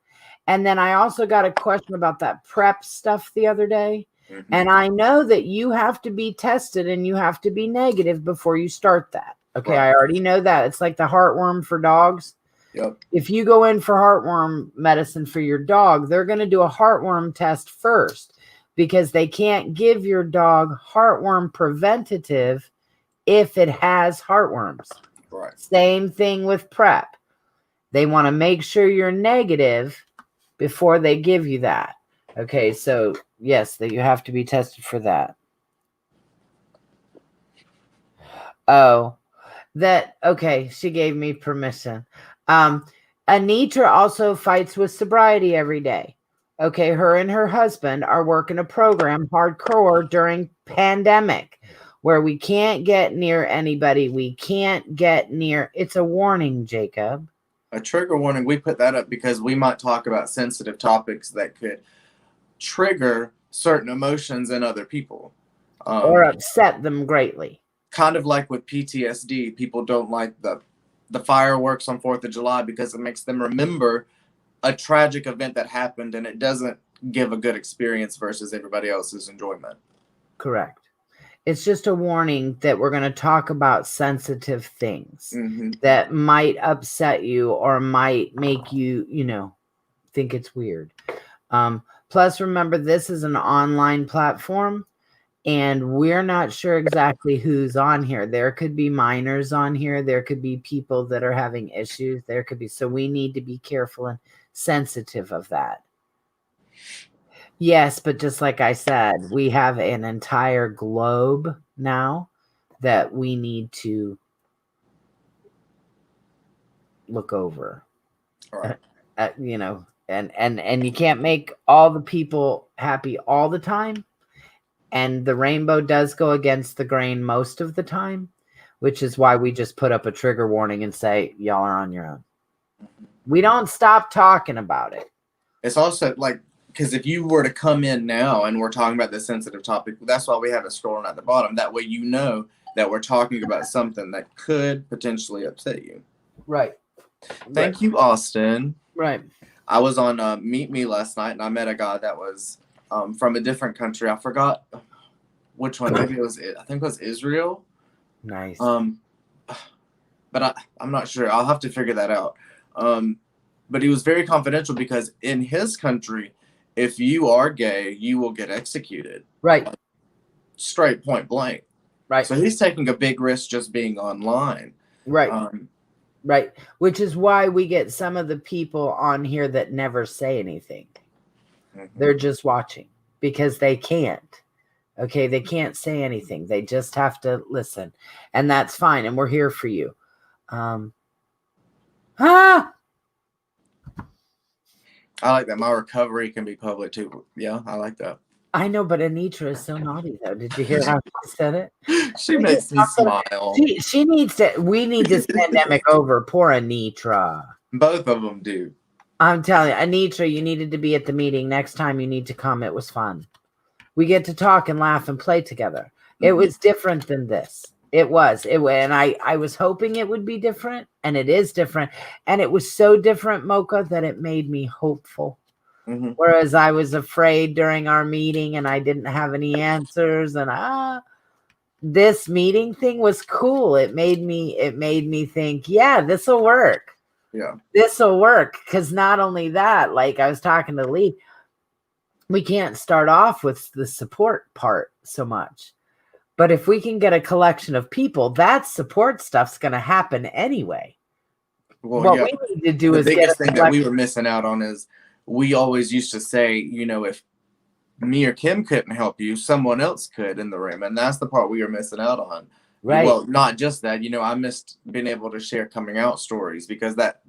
And then I also got a question about that PrEP stuff the other day. Mm-hmm. And I know that you have to be tested and you have to be negative before you start that. Okay, Right. I already know that. It's like the heartworm for dogs. Yep. If you go in for heartworm medicine for your dog, they're going to do a heartworm test first because they can't give your dog heartworm preventative if it has heartworms. Right. Same thing with PrEP. They want to make sure you're negative before they give you that. Okay, so yes, that you have to be tested for that. Oh, okay, she gave me permission. Anitra also fights with sobriety every day. Okay, her and her husband are working a program hardcore during pandemic where we can't get near anybody. We can't get near. It's a warning, Jacob. A trigger warning. We put that up because we might talk about sensitive topics that could trigger certain emotions in other people. Or upset them greatly. Kind of like with PTSD, people don't like the fireworks on 4th of July because it makes them remember a tragic event that happened, and it doesn't give a good experience versus everybody else's enjoyment. Correct. It's just a warning that we're going to talk about sensitive things that might upset you or might make you, think it's weird. Plus, remember, this is an online platform, and we're not sure exactly who's on here. There could be minors on here. There could be people that are having issues. So we need to be careful and sensitive of that. Yes, but just like I said, we have an entire globe now that we need to look over. All right. And you can't make all the people happy all the time. And the rainbow does go against the grain most of the time, which is why we just put up a trigger warning and say, y'all are on your own. We don't stop talking about it. It's also like, because if you were to come in now and we're talking about this sensitive topic, that's why we have it scrolling at the bottom. That way you know that we're talking about something that could potentially upset you. Right. Thank you, Austin. Right. I was on Meet Me last night, and I met a guy that was from a different country. I forgot which one. Maybe I think it was Israel. Nice. But I'm not sure. I'll have to figure that out. But he was very confidential because in his country, if you are gay, you will get executed. Right. Straight point blank. Right. So he's taking a big risk just being online. Right. Right. Which is why we get some of the people on here that never say anything. They're just watching because they can't. Okay. They can't say anything. They just have to listen. And that's fine. And we're here for you. I like that. My recovery can be public too. Yeah, I like that. I know, but Anitra is so naughty though. Did you hear how she said it? She makes me smile. She needs to. We need this pandemic over. Poor Anitra. Both of them do. I'm telling you, Anitra, you needed to be at the meeting. Next time you need to come. It was fun. We get to talk and laugh and play together. It was different than this. It was, and I was hoping it would be different, and it is different. And it was so different, Mocha, that it made me hopeful. Whereas I was afraid during our meeting and I didn't have any answers. And this meeting thing was cool. It made me think, yeah, this will work. Yeah, this will work. Because not only that, like I was talking to Lee, we can't start off with the support part so much. But if we can get a collection of people, that support stuff's going to happen anyway. Well, what yeah. we need to do the is biggest get thing that we were missing out on is we always used to say, if me or Kim couldn't help you, someone else could in the room. And that's the part we were missing out on. Right. Well, not just that, I missed being able to share coming out stories because that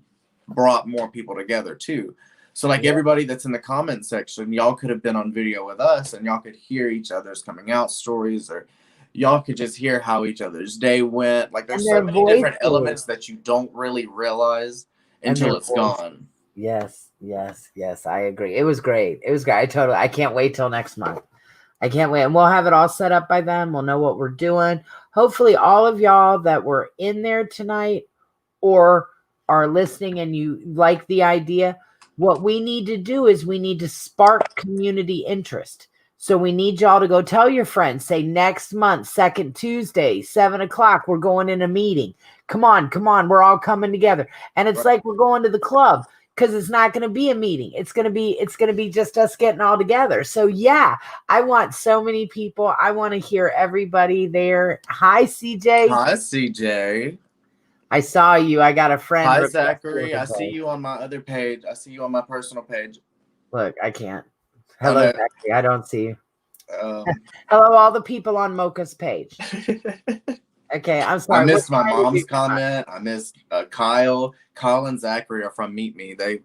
brought more people together too. So like everybody that's in the comment section, y'all could have been on video with us and y'all could hear each other's coming out stories, or y'all could just hear how each other's day went. Like there's so many different elements that you don't really realize until it's gone. Yes. I agree. It was great. I can't wait till next month. I can't wait. And we'll have it all set up by then. We'll know what we're doing. Hopefully all of y'all that were in there tonight or are listening and you like the idea, what we need to do is we need to spark community interest. So we need y'all to go tell your friends, say next month, second Tuesday, 7:00, we're going in a meeting. Come on. We're all coming together. And it's like we're going to the club, because it's not going to be a meeting. It's going to be just us getting all together. So yeah, I want so many people. I want to hear everybody there. Hi, CJ. Hi, CJ. I saw you. I got a friend. Hi, Zachary. I see you on my other page. I see you on my personal page. Look, I can't. Hello, Zachary. I don't see you. Um, Hello, all the people on Mocha's page. Okay, I'm sorry. I missed my mom's comment. I missed Kyle. Kyle and Zachary are from Meet Me. They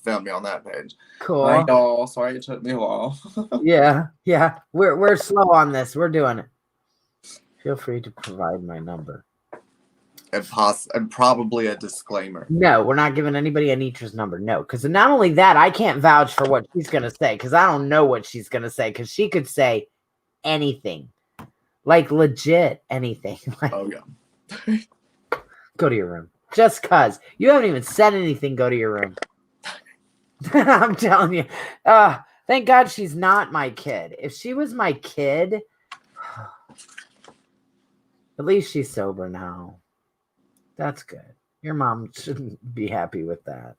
found me on that page. Cool. Hi, y'all. Sorry it took me a while. Yeah. We're slow on this. We're doing it. Feel free to provide my number. And probably a disclaimer. No, we're not giving anybody Anitra's number. No, because not only that, I can't vouch for what she's going to say because I don't know what she's going to say because she could say anything. Like legit anything. Like, oh, yeah. Go to your room. Just because. You haven't even said anything, go to your room. I'm telling you. Thank God she's not my kid. If she was my kid, at least she's sober now. That's good. Your mom shouldn't be happy with that.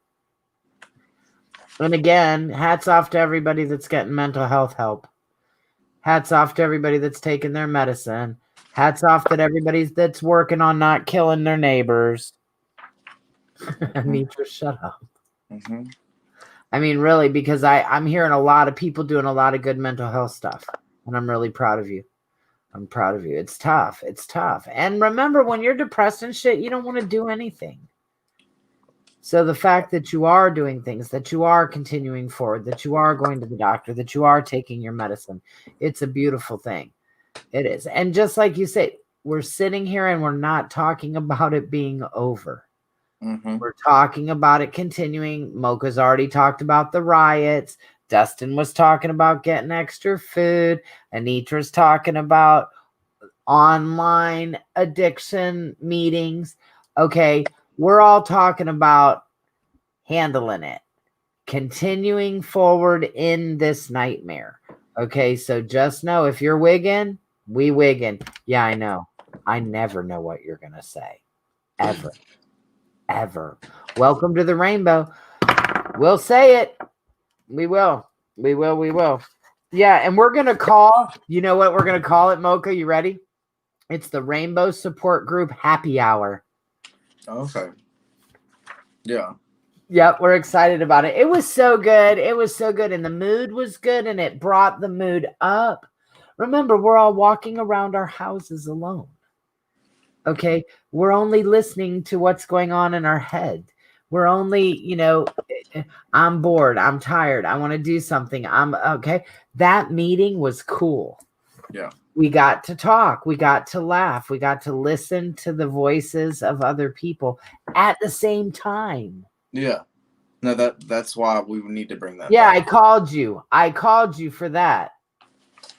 And again, hats off to everybody that's getting mental health help. Hats off to everybody that's taking their medicine. Hats off to everybody that's working on not killing their neighbors. Anitra, shut up. Mm-hmm. I mean, really, because I'm hearing a lot of people doing a lot of good mental health stuff. And I'm really proud of you. I'm proud of you. It's tough. And remember, when you're depressed and shit, you don't want to do anything. So the fact that you are doing things, that you are continuing forward, that you are going to the doctor, that you are taking your medicine, it's a beautiful thing. It is. And just like you say, we're sitting here and we're not talking about it being over. Mm-hmm. We're talking about it continuing. Mocha's already talked about the riots. Dustin was talking about getting extra food. Anitra's talking about online addiction meetings. Okay, we're all talking about handling it, continuing forward in this nightmare. Okay, so just know if you're wigging, we wigging. Yeah, I know. I never know what you're going to say. Ever. Welcome to the rainbow. We'll say it. We will. Yeah, and we're going to call, you know what we're going to call it, Mocha? You ready? It's the Rainbow Support Group Happy Hour. Okay. Yeah. Yep, we're excited about it. It was so good. And the mood was good, and it brought the mood up. Remember, we're all walking around our houses alone. Okay? We're only listening to what's going on in our head. We're only, I'm bored. I'm tired. I want to do something. I'm okay. That meeting was cool. Yeah. We got to talk. We got to laugh. We got to listen to the voices of other people at the same time. Yeah. No, that's why we need to bring that back. I called you for that.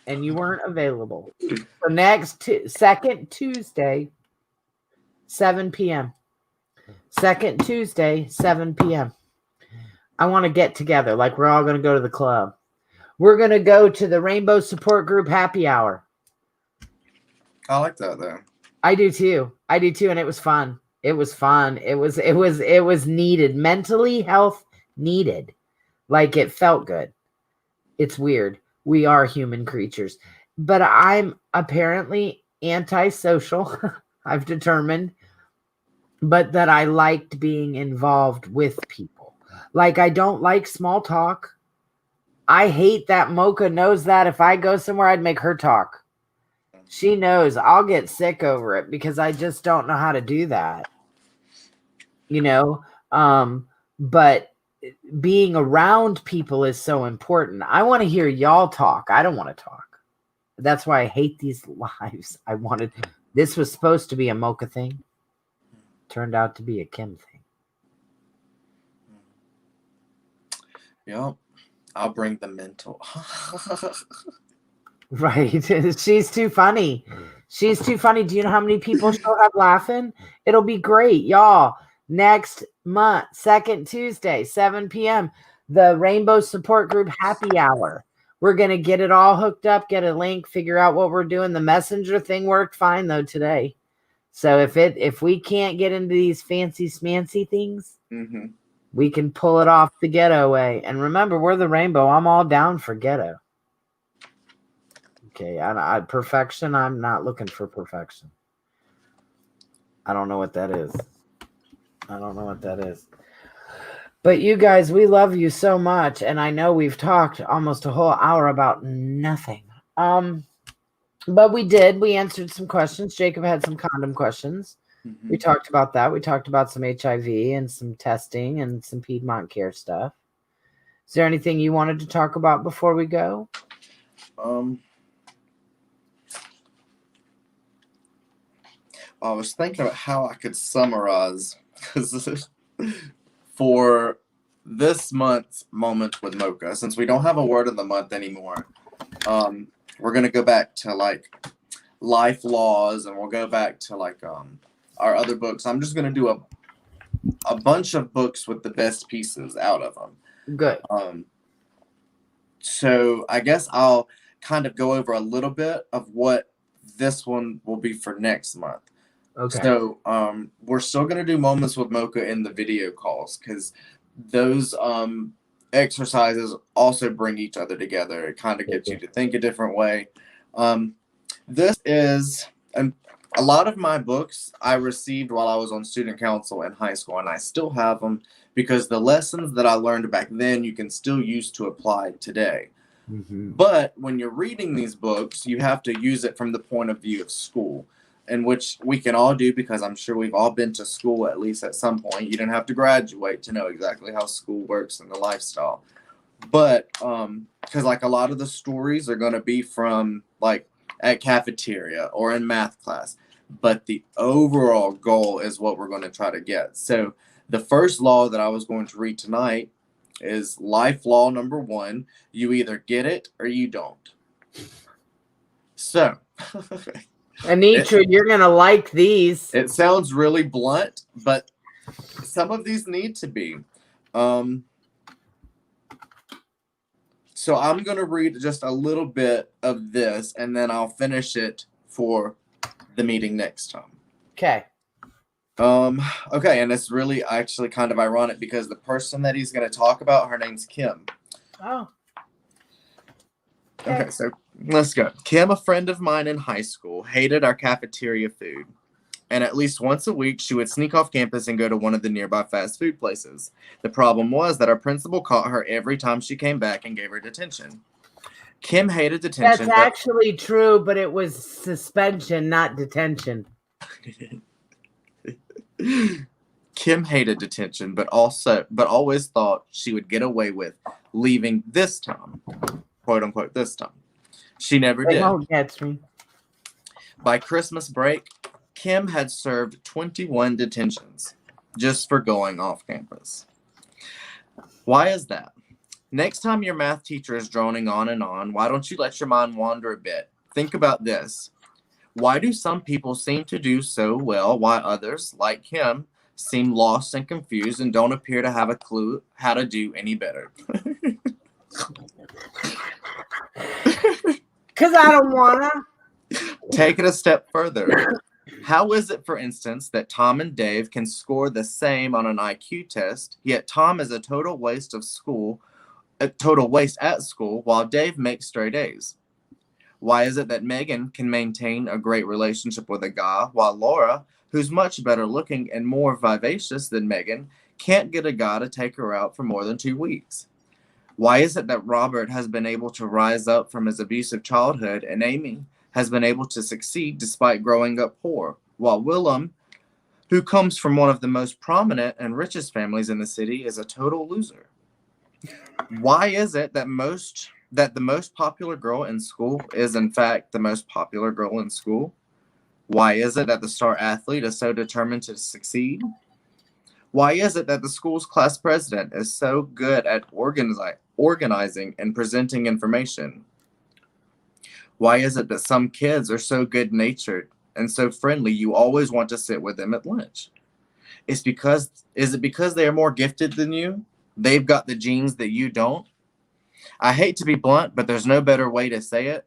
And you weren't available. So second Tuesday, 7 p.m. Second Tuesday, 7 p.m. I want to get together. Like we're all going to go to the club. We're going to go to the Rainbow Support Group Happy Hour. I like that though. I do too. And it was fun. It was needed. Mentally health needed. Like it felt good. It's weird. We are human creatures. But I'm apparently antisocial. I've determined. But that I liked being involved with people. Like I don't like small talk. I hate that Mocha knows that. If I go somewhere, I'd make her talk. She knows I'll get sick over it because I just don't know how to do that. You know, but being around people is so important. I want to hear y'all talk. I don't want to talk. That's why I hate these lives. This was supposed to be a Mocha thing. Turned out to be a Kim thing. Yep. I'll bring the mental. Right. She's too funny. She's too funny. Do you know how many people she'll have laughing? It'll be great, y'all. Next month, second Tuesday, 7 p.m., the Rainbow Support Group Happy Hour. We're going to get it all hooked up, get a link, figure out what we're doing. The messenger thing worked fine, though, today. So if we can't get into these fancy smancy things, we can pull it off the ghetto way. And remember, we're the Rainbow. I'm all down for ghetto. Okay, perfection, I'm not looking for perfection. I don't know what that is. But you guys, we love you so much. And I know we've talked almost a whole hour about nothing. But we answered some questions. Jacob had some condom questions. We talked about that. We talked about some HIV and some testing and some Piedmont Care stuff. Is there anything you wanted to talk about before we go? I was thinking about how I could summarize for this month's Moment with Mocha, since we don't have a word of the month anymore. We're gonna go back to like life laws, and we'll go back to like our other books. I'm just gonna do a bunch of books with the best pieces out of them. Good. So I guess I'll kind of go over a little bit of what this one will be for next month. Okay. So we're still going to do Moments with Mocha in the video calls, because those exercises also bring each other together. It kind of gets you to think a different way. This is a lot of my books I received while I was on student council in high school, and I still have them because the lessons that I learned back then you can still use to apply today. But when you're reading these books, you have to use it from the point of view of school, in which we can all do, because I'm sure we've all been to school at least at some point. You don't have to graduate to know exactly how school works and the lifestyle. But because like a lot of the stories are going to be from like at cafeteria or in math class, but the overall goal is what we're going to try to get. So the first law that I was going to read tonight is life law number 1. You either get it or you don't. So Anitra, you're going to like these. It sounds really blunt, but some of these need to be. So I'm going to read just a little bit of this, and then I'll finish it for the meeting next time. Okay. Okay, and it's really actually kind of ironic because the person that he's going to talk about, her name's Kim. Oh. Okay, so let's go. Kim, a friend of mine in high school, hated our cafeteria food. And at least once a week, she would sneak off campus and go to one of the nearby fast food places. The problem was that our principal caught her every time she came back and gave her detention. Kim hated detention. That's actually true, but it was suspension, not detention. Kim hated detention, but always thought she would get away with leaving this time, quote unquote, this time. She never did. Oh, that's me. By Christmas break, Kim had served 21 detentions just for going off campus. Why is that? Next time your math teacher is droning on and on, why don't you let your mind wander a bit? Think about this. Why do some people seem to do so well, while others, like Kim, seem lost and confused and don't appear to have a clue how to do any better? Because I don't want to. Take it a step further. How is it, for instance, that Tom and Dave can score the same on an IQ test, yet Tom is a total waste at school, while Dave makes straight A's? Why is it that Megan can maintain a great relationship with a guy, while Laura, who's much better looking and more vivacious than Megan, can't get a guy to take her out for more than 2 weeks? Why is it that Robert has been able to rise up from his abusive childhood and Amy has been able to succeed despite growing up poor, while Willem, who comes from one of the most prominent and richest families in the city, is a total loser? Why is it that the most popular girl in school is in fact the most popular girl in school? Why is it that the star athlete is so determined to succeed? Why is it that the school's class president is so good at organizing and presenting information? Why is it that some kids are so good-natured and so friendly you always want to sit with them at lunch? Is it because they are more gifted than you? They've got the genes that you don't? I hate to be blunt, but there's no better way to say it.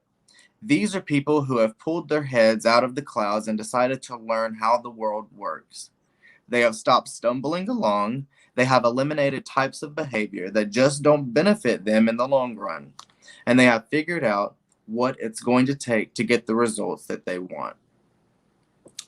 These are people who have pulled their heads out of the clouds and decided to learn how the world works. They have stopped stumbling along. They have eliminated types of behavior that just don't benefit them in the long run. And they have figured out what it's going to take to get the results that they want.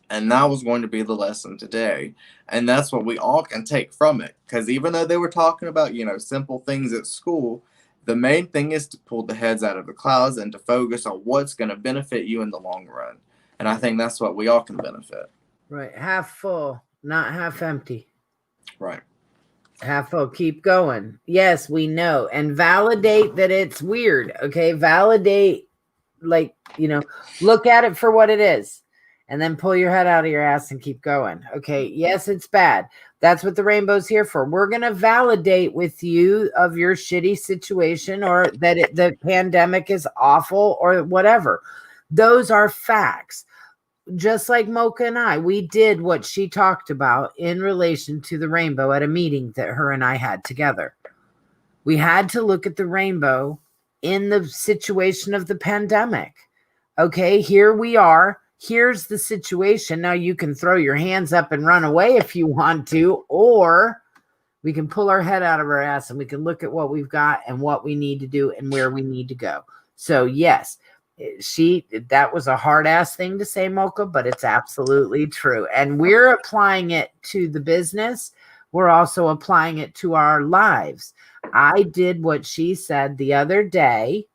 And that was going to be the lesson today. And that's what we all can take from it. Because even though they were talking about, simple things at school, the main thing is to pull the heads out of the clouds and to focus on what's going to benefit you in the long run. And I think that's what we all can benefit. Right. Half full, not half empty. Right. Half full. Keep going. Yes, we know. And validate that it's weird. Okay. Validate, look at it for what it is. And then pull your head out of your ass and keep going. Okay. Yes, it's bad. That's what the rainbow's here for. We're going to validate with you of your shitty situation or that the pandemic is awful or whatever. Those are facts. Just like Mocha and I, we did what she talked about in relation to the rainbow at a meeting that her and I had together. We had to look at the rainbow in the situation of the pandemic. Okay, here we are. Here's the situation. Now you can throw your hands up and run away if you want to, or we can pull our head out of our ass and we can look at what we've got and what we need to do and where we need to go. So yes, that was a hard ass thing to say, Mocha, but it's absolutely true. And we're applying it to the business. We're also applying it to our lives. I did what she said the other day,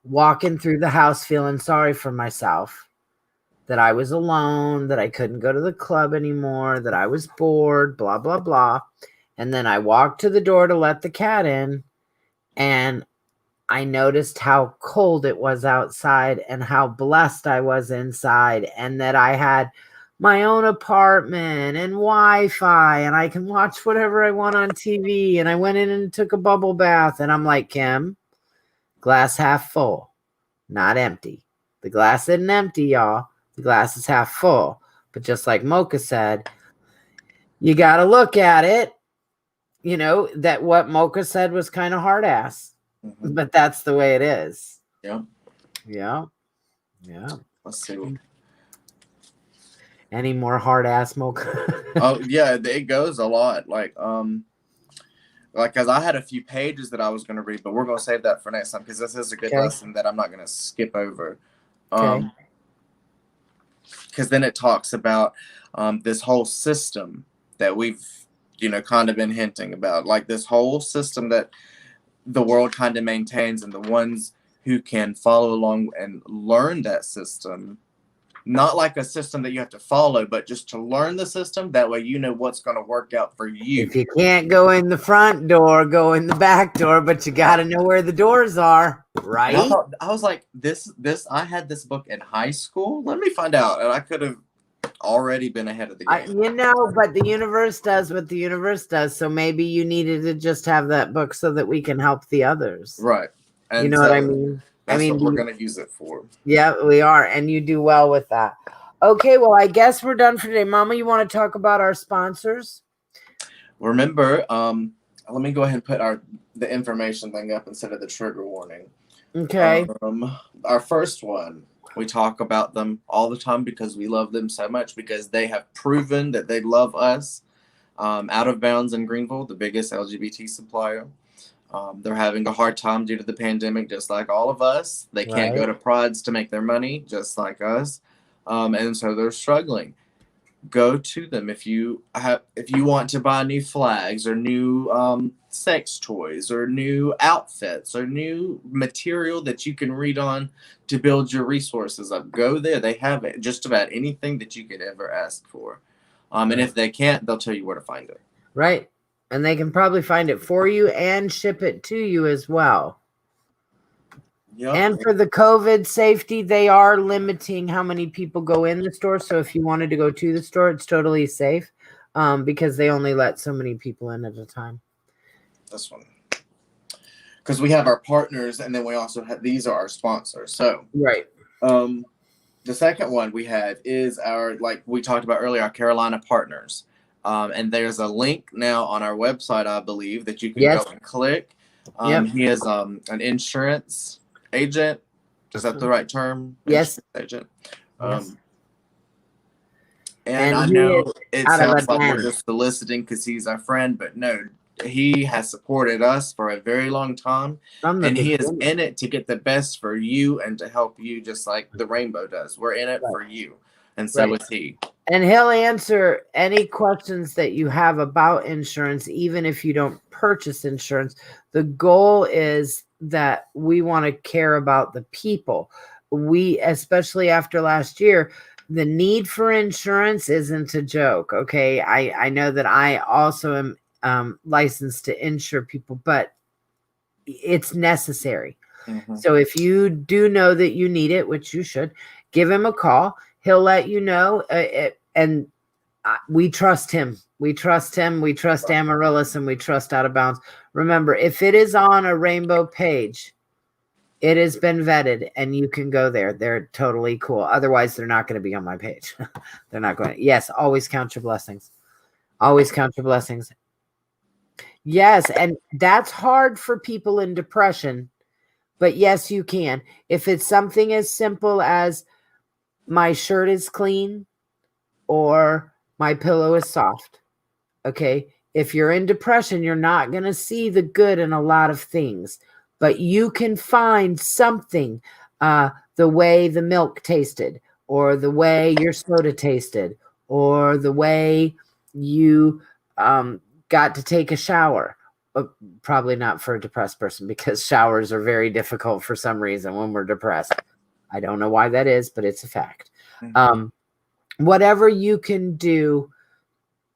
walking through the house feeling sorry for myself, that I was alone, that I couldn't go to the club anymore, that I was bored, blah, blah, blah. And then I walked to the door to let the cat in, and I noticed how cold it was outside and how blessed I was inside, and that I had my own apartment and Wi-Fi and I can watch whatever I want on TV. And I went in and took a bubble bath, and I'm like, Kim, glass half full, not empty. The glass isn't empty, y'all. The glass is half full. But just like Mocha said, you got to look at it. That what Mocha said was kind of hard ass. Mm-hmm. But that's the way it is. Yeah. Yeah. Yeah. Let's see. Any more hard ass, Mocha? Oh, yeah. It goes a lot. Because I had a few pages that I was going to read, but we're going to save that for next time because this is a good lesson that I'm not going to skip over. Because then it talks about this whole system that we've, kind of been hinting about, like this whole system that the world kind of maintains, and the ones who can follow along and learn that system. Not like a system that you have to follow, but just to learn the system. That way you know what's going to work out for you. If you can't go in the front door, go in the back door, but you got to know where the doors are, right? I was like, I had this book in high school. Let me find out. And I could have already been ahead of the game. But the universe does what the universe does. So maybe you needed to just have that book so that we can help the others. Right. And you know what I mean? That's what we're going to use it for. Yeah, we are. And you do well with that. Okay, well, I guess we're done for today. Mama, you want to talk about our sponsors? Remember, let me go ahead and put the information thing up instead of the trigger warning. Okay. Our first one, we talk about them all the time because we love them so much, because they have proven that they love us. Out of Bounds in Greenville, the biggest LGBT supplier. They're having a hard time due to the pandemic, just like all of us. They can't go to Prides to make their money, just like us. And so they're struggling. go to them. If you want to buy new flags or new sex toys or new outfits or new material that you can read on to build your resources up, go there. They have it, just about anything that you could ever ask for. And if they can't, they'll tell you where to find it. Right. And they can probably find it for you and ship it to you as well. Yep. And for the COVID safety, they are limiting how many people go in the store. So if you wanted to go to the store, it's totally safe because they only let so many people in at a time. This one. Because we have our partners, and then we also have, these are our sponsors. So right. The second one we have is our, like we talked about earlier, our Carolina partners. And there's a link now on our website, I believe, that you can go and click. He is an insurance agent. Is that the right term? Yes. Agent. Yes. And I know it sounds like we're just soliciting because he's our friend, but no, he has supported us for a very long time. And he is in it to get the best for you and to help you, just like the Rainbow does. We're in it for you. And so is he. And he'll answer any questions that you have about insurance, even if you don't purchase insurance. The goal is that we want to care about the people. We, especially after last year, the need for insurance isn't a joke. Okay. I know that I also am licensed to insure people, but it's necessary. Mm-hmm. So if you do know that you need it, which you should, give him a call. He'll let you know. And we trust him. We trust him. We trust Amaryllis, and we trust Out of Bounds. Remember, if it is on a Rainbow page, it has been vetted, and you can go there. They're totally cool. Otherwise, they're not going to be on my page. They're not going to. Yes, always count your blessings. Always count your blessings. Yes, and that's hard for people in depression. But yes, you can. If it's something as simple as my shirt is clean or my pillow is soft. Okay. If you're in depression, you're not going to see the good in a lot of things, but you can find something, the way the milk tasted, or the way your soda tasted, or the way you got to take a shower. Probably not for a depressed person, because showers are very difficult for some reason when we're depressed. I don't know why that is, but it's a fact. Mm-hmm. Whatever you can do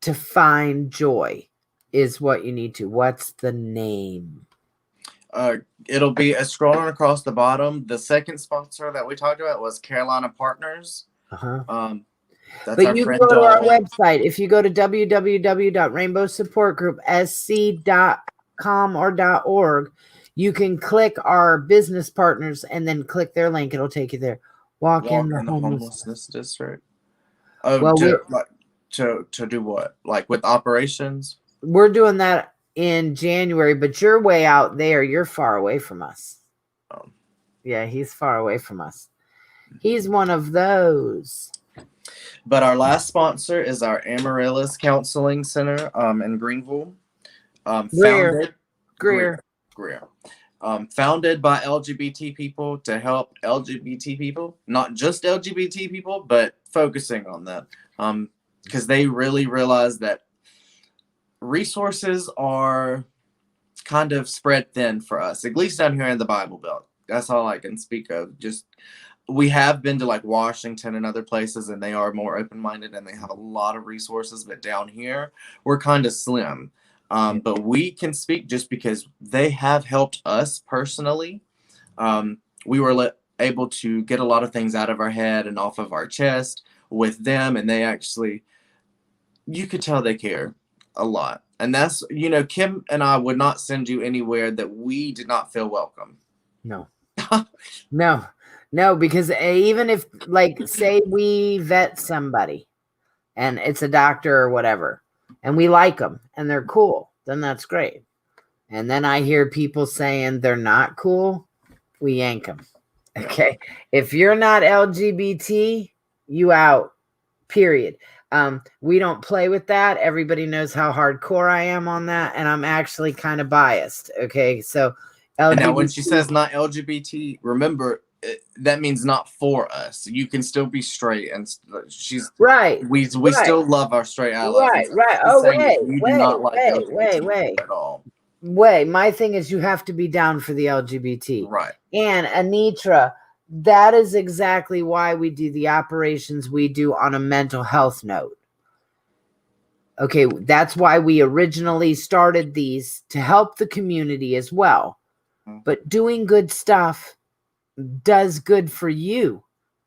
to find joy is what you need to. What's the name? It'll be scrolling across the bottom. The second sponsor that we talked about was Carolina Partners. Uh-huh. That's but you go to our website. If you go to www.rainbowsupportgroupsc.com or .org, you can click our business partners and then click their link. It'll take you there. Walk in the homelessness district. Well, to do what? Like with operations? We're doing that in January, but you're way out there. You're far away from us. Yeah, he's far away from us. He's one of those. But our last sponsor is our Amaryllis Counseling Center in Greenville. Greer. Founded by LGBT people to help LGBT people, not just LGBT people, but focusing on that. Because they really realize that resources are kind of spread thin for us, at least down here in the Bible Belt. That's all I can speak of. Just we have been to like Washington and other places, and they are more open-minded and they have a lot of resources, but down here we're kind of slim. But we can speak just because they have helped us personally. We were able to get a lot of things out of our head and off of our chest with them, and they actually, you could tell they care a lot. And that's, you know, Kim and I would not send you anywhere that we did not feel welcome. No. No, because even if, like, say we vet somebody and it's a doctor or whatever, and we like them and they're cool, then that's great. And then I hear people saying they're not cool, we yank them. Okay. If you're not LGBT, you out, period. We don't play with that. Everybody knows how hardcore I am on that. And I'm actually kind of biased. Okay. So LGBT, and now when she says not LGBT, remember, that means not for us. You can still be straight, and she's Right. we Right. still love our straight allies. Right. And Right. she's Oh, saying wait, that you do wait, not like wait, LGBT wait. at all. Wait, my thing is you have to be down for the LGBT. Right. And Anitra, that is exactly why we do the operations we do on a mental health note. Okay, that's why we originally started these, to help the community as well. But doing good stuff does good for you.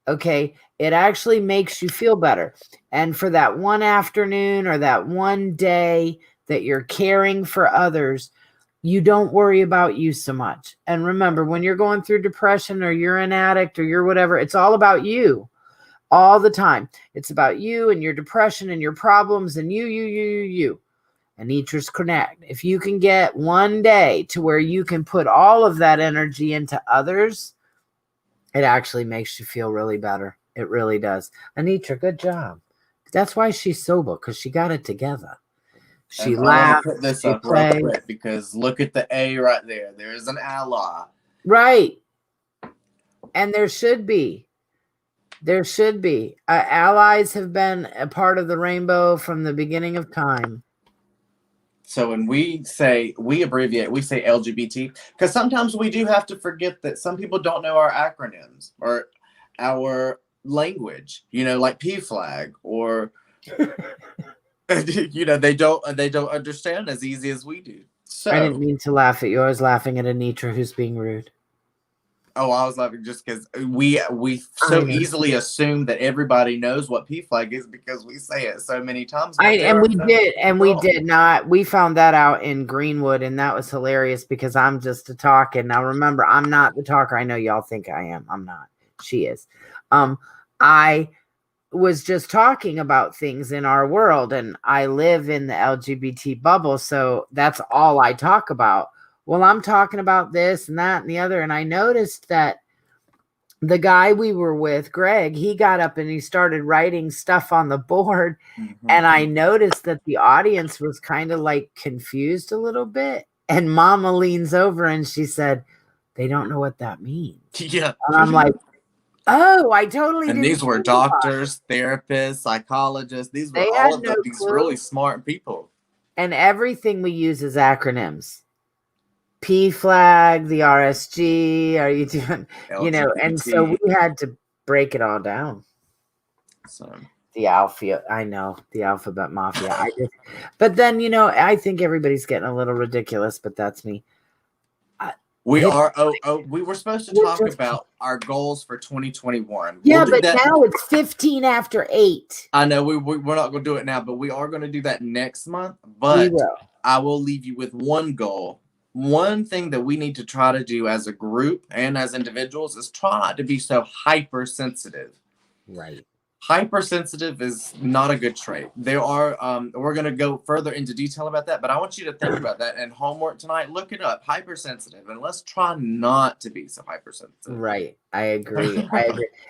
Okay, it actually makes you feel better. And for that one afternoon or that one day that you're caring for others, you don't worry about you so much. And remember, when you're going through depression or you're an addict or you're whatever, it's all about you all the time. It's about you and your depression and your problems and you. Anitra's Connect. If you can get one day to where you can put all of that energy into others, it actually makes you feel really better. It really does. Anitra, good job. That's why she's sober, because she got it together. She And laughed. I want to put this she up real played. quick because look at the A right there. There is an ally. Right. And there should be. There should be. Allies have been a part of the rainbow from the beginning of time. So when we abbreviate, we say LGBT, because sometimes we do have to forget that some people don't know our acronyms or our language, like PFLAG or, they don't understand as easy as we do. So I didn't mean to laugh at you. I was laughing at Anitra, who's being rude. Oh, I was laughing just because we so easily assume that everybody knows what PFLAG is because we say it so many times. We did not. We found that out in Greenwood, and that was hilarious because I'm just a talker. Now, remember, I'm not the talker. I know y'all think I am. I'm not. She is. I was just talking about things in our world, and I live in the LGBT bubble, so that's all I talk about. Well, I'm talking about this and that and the other. And I noticed that the guy we were with, Greg, he got up and he started writing stuff on the board. Mm-hmm. And I noticed that the audience was kind of like confused a little bit. And Mama leans over and she said, "They don't know what that means." Yeah. And I'm like, oh, I totally And didn't. These were doctors, therapists, psychologists. These were all of these really smart people. And everything we use is acronyms. PFLAG, the RSG, are you doing, and so we had to break it all down. So the alphabet mafia. But then, I think everybody's getting a little ridiculous, but that's me. We were supposed to talk about our goals for 2021. Yeah, but now it's 15 after 8. I know we're not going to do it now, but we are going to do that next month. But I will leave you with one goal. One thing that we need to try to do as a group and as individuals is try not to be so hypersensitive. Right. Hypersensitive is not a good trait. There are, we're going to go further into detail about that, but I want you to think about that and homework tonight. Look it up, hypersensitive, and let's try not to be so hypersensitive. Right. I agree.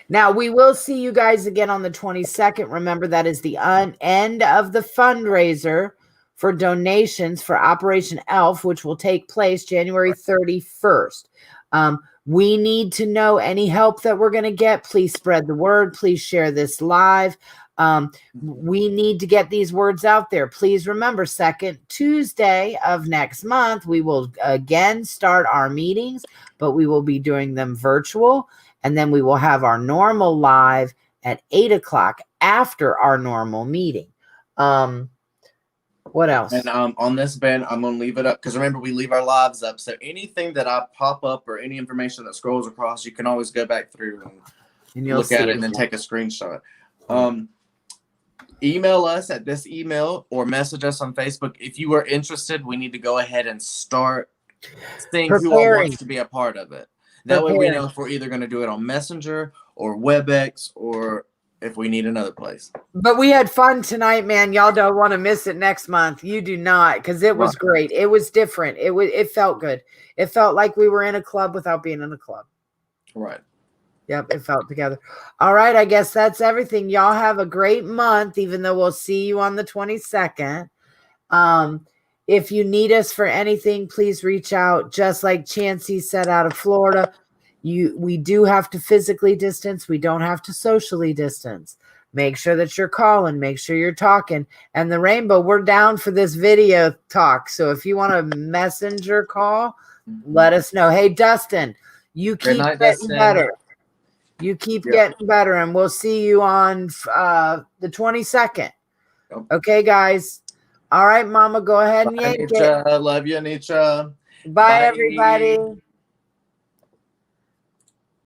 Now, we will see you guys again on the 22nd. Remember, that is the end of the fundraiser for donations for Operation ELF, which will take place January 31st. We need to know any help that we're going to get. Please spread the word. Please share this live. We need to get these words out there. Please remember, second Tuesday of next month, we will again start our meetings, but we will be doing them virtual. And then we will have our normal live at 8 o'clock after our normal meeting. What else? And on this, Ben, I'm going to leave it up because remember, we leave our lives up. So anything that I pop up or any information that scrolls across, you can always go back through and look at it and then take a screenshot. Email us at this email or message us on Facebook. If you are interested, we need to go ahead and start seeing who all wants to be a part of it. That way we know if we're either going to do it on Messenger or WebEx or if we need another place. But we had fun tonight, man. Y'all don't want to miss it next month. You do not, because it was great. It was different. It felt good. It felt like we were in a club without being in a club. Right. Yep, it felt together. All right, I guess that's everything. Y'all have a great month, even though we'll see you on the 22nd. If you need us for anything, please reach out. Just like Chancey said out of Florida, We do have to physically distance. We don't have to socially distance. Make sure that you're calling. Make sure you're talking. And the Rainbow, we're down for this video talk. So if you want a messenger call, let us know. Hey, Dustin, you keep night, getting Dustin. better. You keep getting better, and we'll see you on the 22nd. Yep. Okay, guys. All right, Mama, go ahead and yank it. Anisha, love you, Anisha. Bye, Bye. everybody.